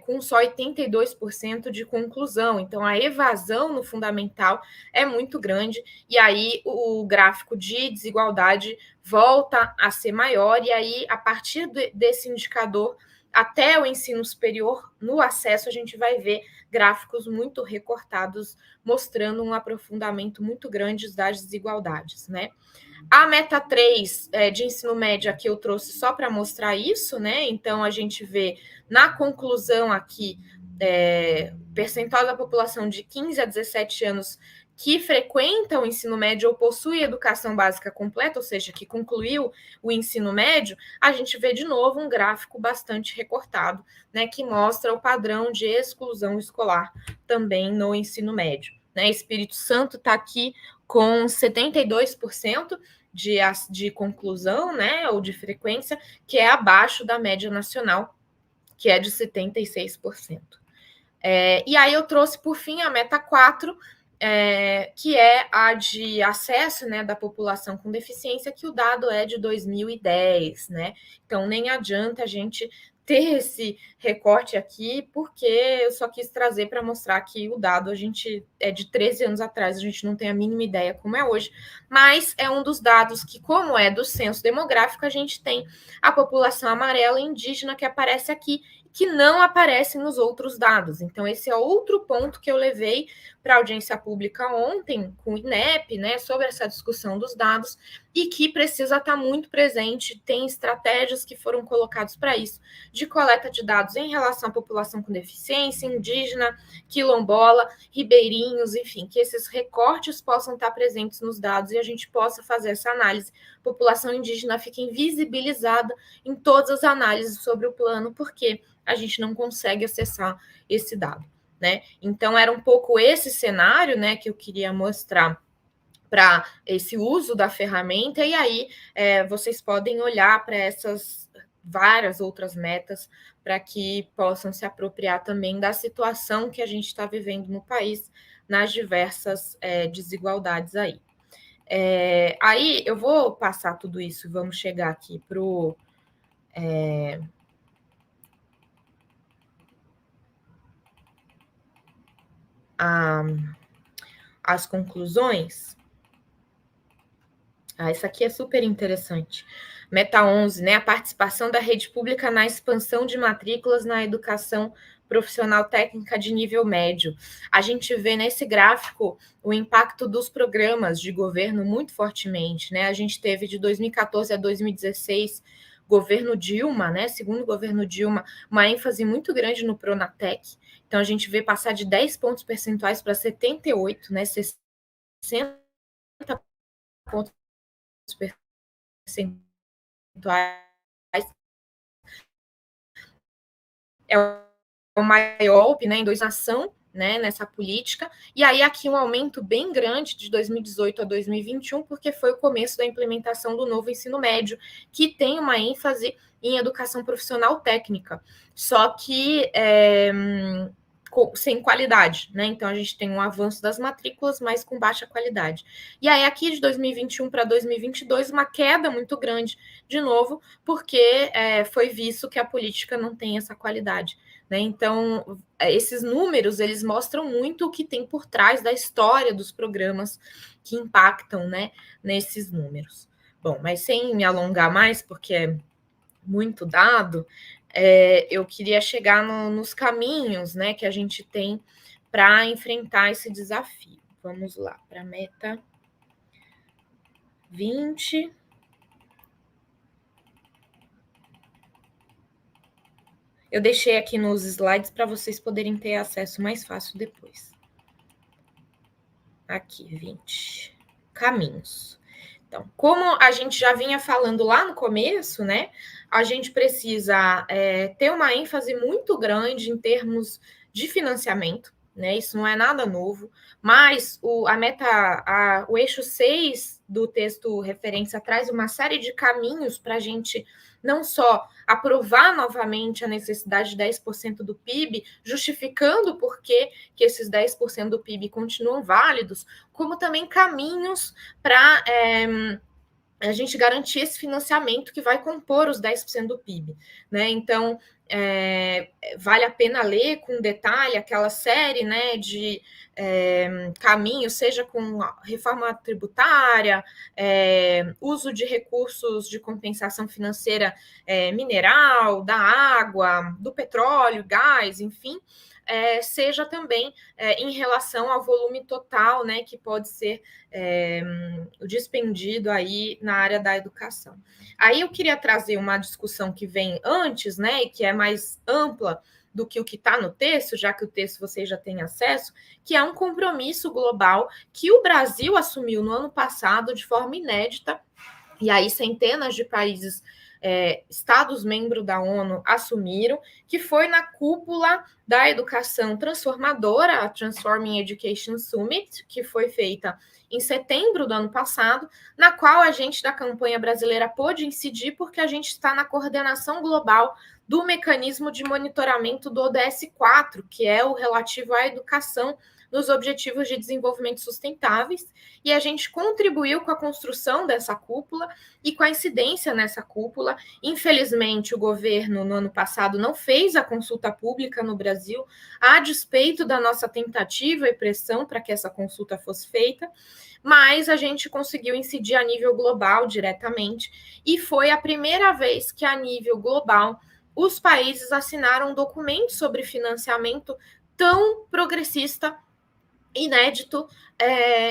com só 82% de conclusão. Então, a evasão no fundamental é muito grande, e aí o gráfico de desigualdade volta a ser maior, e aí, a partir desse indicador, até o ensino superior, no acesso, a gente vai ver gráficos muito recortados, mostrando um aprofundamento muito grande das desigualdades, né? A meta 3 de ensino médio aqui eu trouxe só para mostrar isso, né? Então, a gente vê na conclusão aqui, percentual da população de 15 a 17 anos que frequenta o ensino médio ou possui educação básica completa, ou seja, que concluiu o ensino médio, a gente vê de novo um gráfico bastante recortado, né? Que mostra o padrão de exclusão escolar também no ensino médio, né? Espírito Santo está aqui com 72% de conclusão, né, ou de frequência, que é abaixo da média nacional, que é de 76%. E aí eu trouxe, por fim, a meta 4, que é a de acesso, né, da população com deficiência, que o dado é de 2010, né? Então, nem adianta a gente ter esse recorte aqui, porque eu só quis trazer para mostrar que o dado a gente é de 13 anos atrás, a gente não tem a mínima ideia como é hoje, mas é um dos dados que, como é do censo demográfico, a gente tem a população amarela indígena que aparece aqui, que não aparece nos outros dados. Então, esse é outro ponto que eu levei para a audiência pública ontem, com o INEP, né, sobre essa discussão dos dados, e que precisa estar muito presente, tem estratégias que foram colocadas para isso, de coleta de dados em relação à população com deficiência, indígena, quilombola, ribeirinhos, enfim, que esses recortes possam estar presentes nos dados e a gente possa fazer essa análise. A população indígena fica invisibilizada em todas as análises sobre o plano, porque a gente não consegue acessar esse dado, né? Então, era um pouco esse cenário, né, que eu queria mostrar para esse uso da ferramenta, e aí vocês podem olhar para essas várias outras metas para que possam se apropriar também da situação que a gente está vivendo no país, nas diversas desigualdades aí. Aí eu vou passar tudo isso, vamos chegar aqui para as conclusões. Isso aqui é super interessante. Meta 11, né? A participação da rede pública na expansão de matrículas na educação profissional técnica de nível médio. A gente vê nesse gráfico o impacto dos programas de governo muito fortemente, né? A gente teve de 2014 a 2016, governo Dilma, né? Segundo o governo Dilma, uma ênfase muito grande no Pronatec. Então, a gente vê passar de 10 pontos percentuais para 78, né? 60 pontos percentuais. É o maior, né, em 2 ação, né, nessa política, e aí aqui um aumento bem grande de 2018 a 2021, porque foi o começo da implementação do novo ensino médio, que tem uma ênfase em educação profissional técnica, só que sem qualidade, né? Então a gente tem um avanço das matrículas, mas com baixa qualidade. E aí aqui de 2021 para 2022, uma queda muito grande, de novo, porque foi visto que a política não tem essa qualidade, né? Então esses números, eles mostram muito o que tem por trás da história dos programas que impactam, né, nesses números. Bom, mas sem me alongar mais, porque é muito dado, eu queria chegar nos caminhos, né, que a gente tem para enfrentar esse desafio. Vamos lá, para a meta 20. Eu deixei aqui nos slides para vocês poderem ter acesso mais fácil depois. Aqui, 20. Caminhos. Então, como a gente já vinha falando lá no começo, né, a gente precisa ter uma ênfase muito grande em termos de financiamento, né, isso não é nada novo, mas o eixo 6 do texto referência traz uma série de caminhos para a gente não só aprovar novamente a necessidade de 10% do PIB, justificando por que esses 10% do PIB continuam válidos, como também caminhos para a gente garantir esse financiamento que vai compor os 10% do PIB, né? Então, vale a pena ler com detalhe aquela série, né, de caminhos, seja com reforma tributária, uso de recursos de compensação financeira mineral, da água, do petróleo, gás, enfim, seja também em relação ao volume total, né, que pode ser dispendido aí na área da educação. Aí eu queria trazer uma discussão que vem antes, né, e que é mais ampla do que o que está no texto, já que o texto vocês já têm acesso, que é um compromisso global que o Brasil assumiu no ano passado de forma inédita, e aí centenas de países, Estados-membros da ONU assumiram, que foi na cúpula da educação transformadora, a Transforming Education Summit, que foi feita em setembro do ano passado, na qual a gente da campanha brasileira pôde incidir, porque a gente está na coordenação global do mecanismo de monitoramento do ODS 4, que é o relativo à educação nos Objetivos de Desenvolvimento Sustentáveis, e a gente contribuiu com a construção dessa cúpula e com a incidência nessa cúpula. Infelizmente, o governo, no ano passado, não fez a consulta pública no Brasil, a despeito da nossa tentativa e pressão para que essa consulta fosse feita, mas a gente conseguiu incidir a nível global diretamente, e foi a primeira vez que, a nível global, os países assinaram um documento sobre financiamento tão progressista, inédito,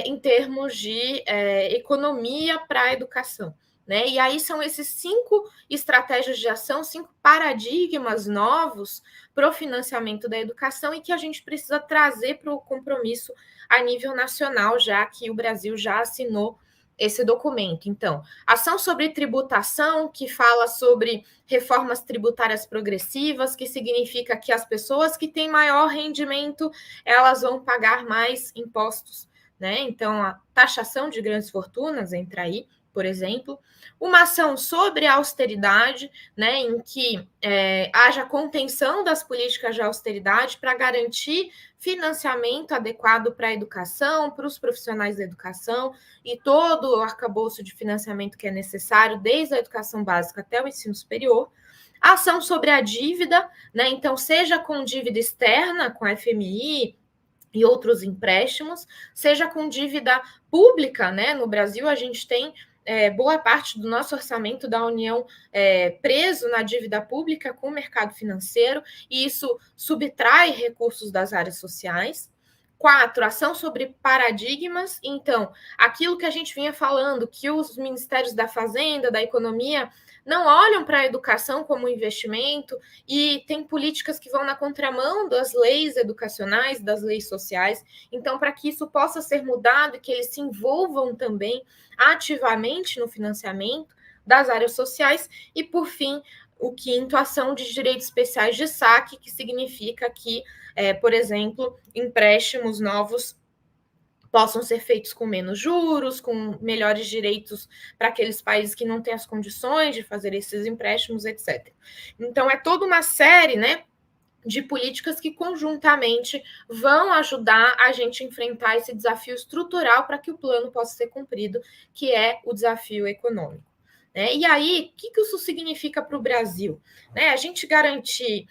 em termos de economia para a educação, né? E aí são esses 5 estratégias de ação, 5 paradigmas novos para o financiamento da educação e que a gente precisa trazer para o compromisso a nível nacional, já que o Brasil já assinou esse documento. Então, ação sobre tributação, que fala sobre reformas tributárias progressivas, que significa que as pessoas que têm maior rendimento, elas vão pagar mais impostos, né? Então, a taxação de grandes fortunas entra aí, por exemplo. Uma ação sobre a austeridade, né, em que haja contenção das políticas de austeridade para garantir financiamento adequado para a educação, para os profissionais da educação e todo o arcabouço de financiamento que é necessário, desde a educação básica até o ensino superior. A ação sobre a dívida, né, então, seja com dívida externa, com a FMI e outros empréstimos, seja com dívida pública, né? No Brasil, a gente tem boa parte do nosso orçamento da União preso na dívida pública com o mercado financeiro, e isso subtrai recursos das áreas sociais. 4, ação sobre paradigmas. Então, aquilo que a gente vinha falando, que os ministérios da Fazenda, da Economia, não olham para a educação como investimento e tem políticas que vão na contramão das leis educacionais, das leis sociais. Então, para que isso possa ser mudado e que eles se envolvam também ativamente no financiamento das áreas sociais. E, por fim, o 5º, ação de direitos especiais de saque, que significa que, por exemplo, empréstimos novos possam ser feitos com menos juros, com melhores direitos para aqueles países que não têm as condições de fazer esses empréstimos, etc. Então, é toda uma série, né, de políticas que conjuntamente vão ajudar a gente a enfrentar esse desafio estrutural para que o plano possa ser cumprido, que é o desafio econômico. E aí, o que isso significa para o Brasil? A gente garantir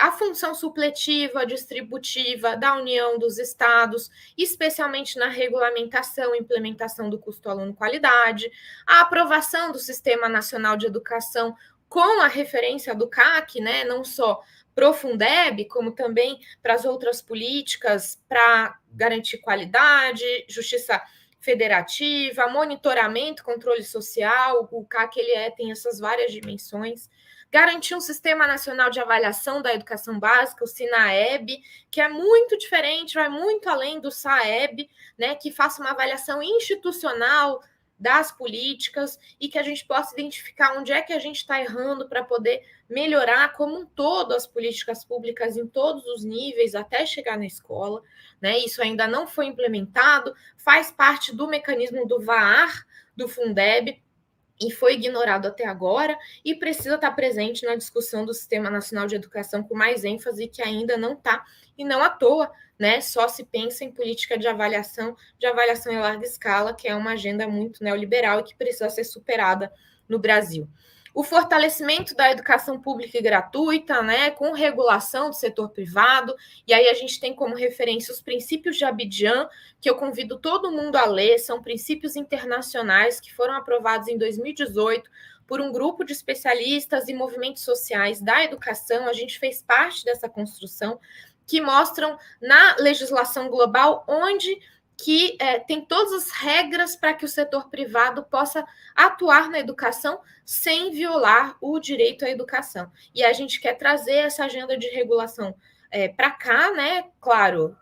a função supletiva, distributiva da União, dos estados, especialmente na regulamentação e implementação do custo aluno-qualidade, a aprovação do Sistema Nacional de Educação com a referência do CAC, não só para o Fundeb, como também para as outras políticas para garantir qualidade, justiça federativa, monitoramento, controle social. O CAC tem essas várias dimensões. Garantir um Sistema Nacional de Avaliação da Educação Básica, o SINAEB, que é muito diferente, vai muito além do SAEB, que faça uma avaliação institucional das políticas e que a gente possa identificar onde é que a gente está errando para poder melhorar como um todo as políticas públicas em todos os níveis até chegar na escola. Isso ainda não foi implementado, faz parte do mecanismo do VAR, do Fundeb, e foi ignorado até agora, e precisa estar presente na discussão do Sistema Nacional de Educação com mais ênfase, que ainda não está, e não à toa, só se pensa em política de avaliação em larga escala, que é uma agenda muito neoliberal e que precisa ser superada no Brasil. O fortalecimento da educação pública e gratuita, com regulação do setor privado, e aí a gente tem como referência os princípios de Abidjan, que eu convido todo mundo a ler, são princípios internacionais que foram aprovados em 2018 por um grupo de especialistas e movimentos sociais da educação. A gente fez parte dessa construção, que mostram na legislação global onde que tem todas as regras para que o setor privado possa atuar na educação sem violar o direito à educação. E a gente quer trazer essa agenda de regulação para cá, claro,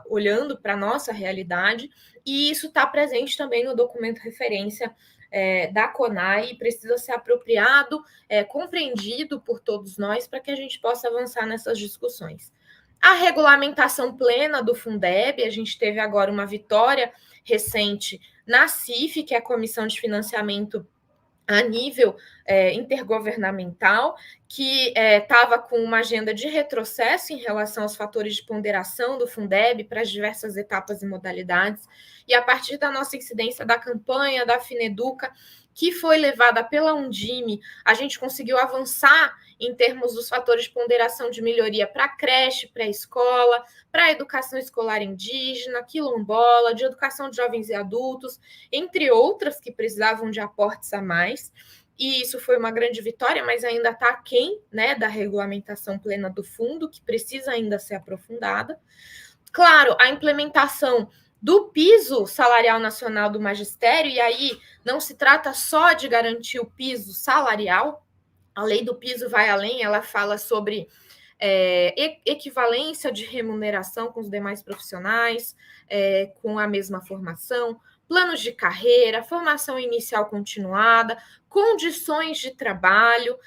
olhando para a nossa realidade, e isso está presente também no documento referência da CONAI, e precisa ser apropriado, compreendido por todos nós, para que a gente possa avançar nessas discussões. A regulamentação plena do Fundeb, a gente teve agora uma vitória recente na CIF, que é a Comissão de Financiamento a nível intergovernamental, que estava com uma agenda de retrocesso em relação aos fatores de ponderação do Fundeb para as diversas etapas e modalidades, e a partir da nossa incidência da campanha da Fineduca, que foi levada pela Undime, a gente conseguiu avançar em termos dos fatores de ponderação de melhoria para creche, pré-escola, para educação escolar indígena, quilombola, de educação de jovens e adultos, entre outras que precisavam de aportes a mais. E isso foi uma grande vitória, mas ainda está aquém, da regulamentação plena do fundo, que precisa ainda ser aprofundada. Claro, a implementação do piso salarial nacional do magistério, e aí não se trata só de garantir o piso salarial. A lei do piso vai além, ela fala sobre equivalência de remuneração com os demais profissionais, com a mesma formação, planos de carreira, formação inicial continuada, condições de trabalho,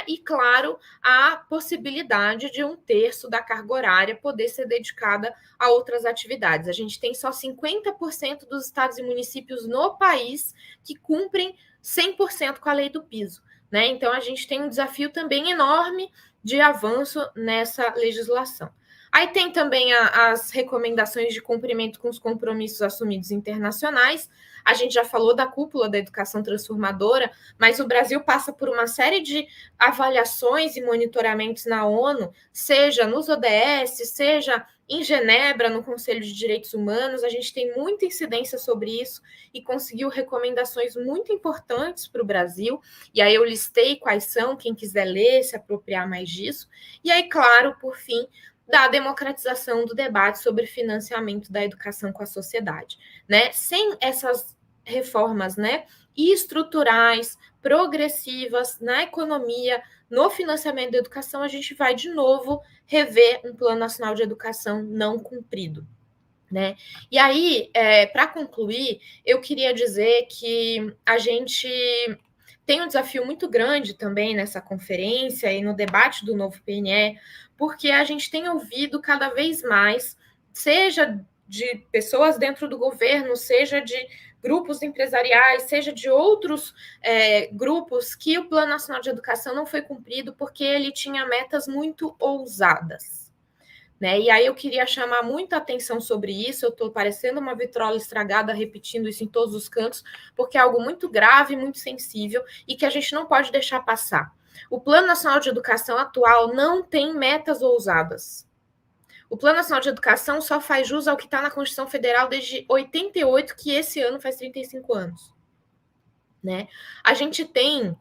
e, claro, a possibilidade de 1/3 da carga horária poder ser dedicada a outras atividades. A gente tem só 50% dos estados e municípios no país que cumprem 100% com a lei do piso. Então, a gente tem um desafio também enorme de avanço nessa legislação. Aí tem também as recomendações de cumprimento com os compromissos assumidos internacionais. A gente já falou da cúpula da educação transformadora, mas o Brasil passa por uma série de avaliações e monitoramentos na ONU, seja nos ODS, seja em Genebra, no Conselho de Direitos Humanos, a gente tem muita incidência sobre isso e conseguiu recomendações muito importantes para o Brasil. E aí eu listei quais são, quem quiser ler, se apropriar mais disso. E aí, claro, por fim, da democratização do debate sobre financiamento da educação com a sociedade, né? Sem essas reformas, né, estruturais, progressivas na economia, no financiamento da educação, a gente vai de novo rever um Plano Nacional de Educação não cumprido, né? E aí, para concluir, eu queria dizer que a gente tem um desafio muito grande também nessa conferência e no debate do novo PNE, porque a gente tem ouvido cada vez mais, seja de pessoas dentro do governo, seja de grupos empresariais, seja de outros grupos, que o Plano Nacional de Educação não foi cumprido porque ele tinha metas muito ousadas, né? E aí eu queria chamar muita atenção sobre isso. Eu estou parecendo uma vitrola estragada repetindo isso em todos os cantos, porque é algo muito grave, muito sensível e que a gente não pode deixar passar. O Plano Nacional de Educação atual não tem metas ousadas. O Plano Nacional de Educação só faz jus ao que está na Constituição Federal desde 88, que esse ano faz 35 anos. Né? A gente tem,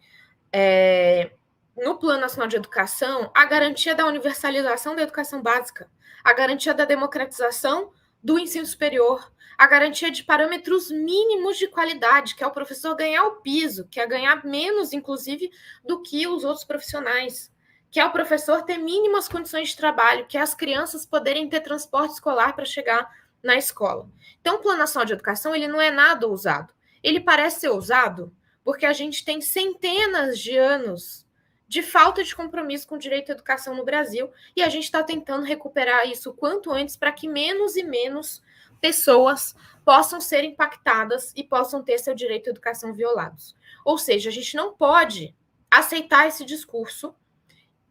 no Plano Nacional de Educação, a garantia da universalização da educação básica, a garantia da democratização do ensino superior, a garantia de parâmetros mínimos de qualidade, que é o professor ganhar o piso, que é ganhar menos, inclusive, do que os outros profissionais, que é o professor ter mínimas condições de trabalho, que é as crianças poderem ter transporte escolar para chegar na escola. Então, o Plano Nacional de Educação, ele não é nada ousado. Ele parece ser ousado porque a gente tem centenas de anos de falta de compromisso com o direito à educação no Brasil e a gente está tentando recuperar isso o quanto antes para que menos e menos pessoas possam ser impactadas e possam ter seu direito à educação violados. Ou seja, a gente não pode aceitar esse discurso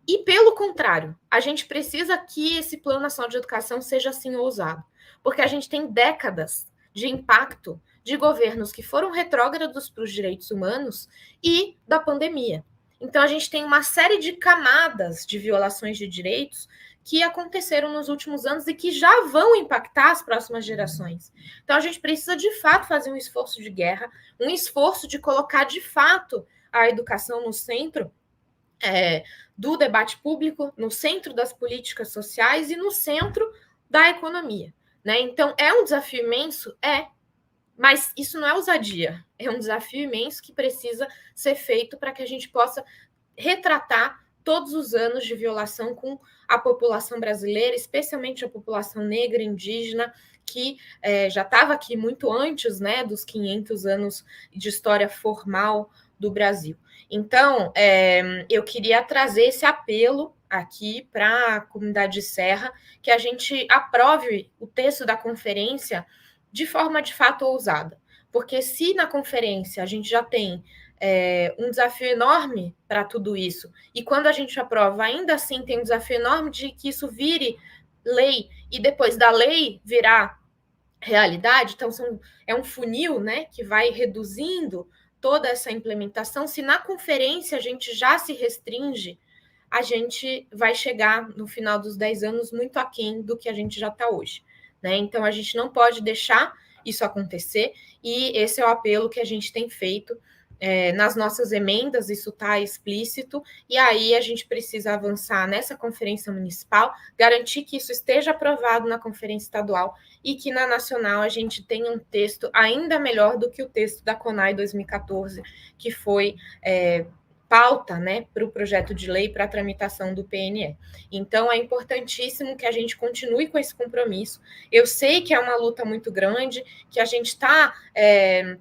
e, pelo contrário, a gente precisa que esse Plano Nacional de Educação seja assim ousado, porque a gente tem décadas de impacto de governos que foram retrógrados para os direitos humanos e da pandemia. Então, a gente tem uma série de camadas de violações de direitos que aconteceram nos últimos anos e que já vão impactar as próximas gerações. Então, a gente precisa, de fato, fazer um esforço de guerra, um esforço de colocar, de fato, a educação no centro do debate público, no centro das políticas sociais e no centro da economia. Né? Então, é um desafio imenso? Mas isso não é ousadia. É um desafio imenso que precisa ser feito para que a gente possa retratar todos os anos de violação com a população brasileira, especialmente a população negra, indígena, que já estava aqui muito antes, né, dos 500 anos de história formal do Brasil. Então, eu queria trazer esse apelo aqui para a comunidade de Serra, que a gente aprove o texto da conferência de forma, de fato, ousada. Porque se na conferência a gente já tem um desafio enorme para tudo isso, e quando a gente aprova, ainda assim tem um desafio enorme de que isso vire lei, e depois da lei virar realidade, então é um funil, né, que vai reduzindo toda essa implementação. Se na conferência a gente já se restringe, a gente vai chegar no final dos 10 anos muito aquém do que a gente já está hoje. Né? Então, a gente não pode deixar isso acontecer, e esse é o apelo que a gente tem feito nas nossas emendas, isso está explícito, e aí a gente precisa avançar nessa conferência municipal, garantir que isso esteja aprovado na conferência estadual e que na nacional a gente tenha um texto ainda melhor do que o texto da CONAI 2014, que foi pauta, né, para o projeto de lei para a tramitação do PNE. Então, é importantíssimo que a gente continue com esse compromisso. Eu sei que é uma luta muito grande, que a gente está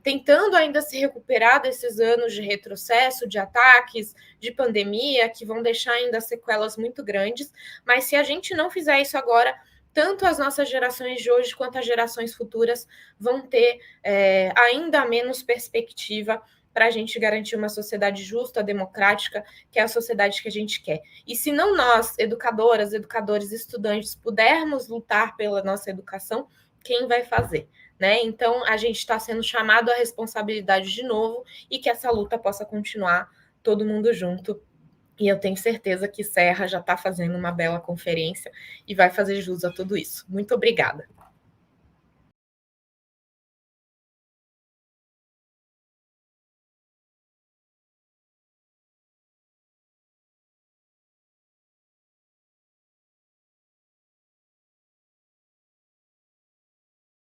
tentando ainda se recuperar desses anos de retrocesso, de ataques, de pandemia, que vão deixar ainda sequelas muito grandes, mas se a gente não fizer isso agora, tanto as nossas gerações de hoje quanto as gerações futuras vão ter ainda menos perspectiva para a gente garantir uma sociedade justa, democrática, que é a sociedade que a gente quer. E se não nós, educadoras, educadores, estudantes, pudermos lutar pela nossa educação, quem vai fazer? Né? Então, a gente está sendo chamado à responsabilidade de novo e que essa luta possa continuar todo mundo junto E eu tenho certeza que Serra já está fazendo uma bela conferência e vai fazer jus a tudo isso. Muito obrigada.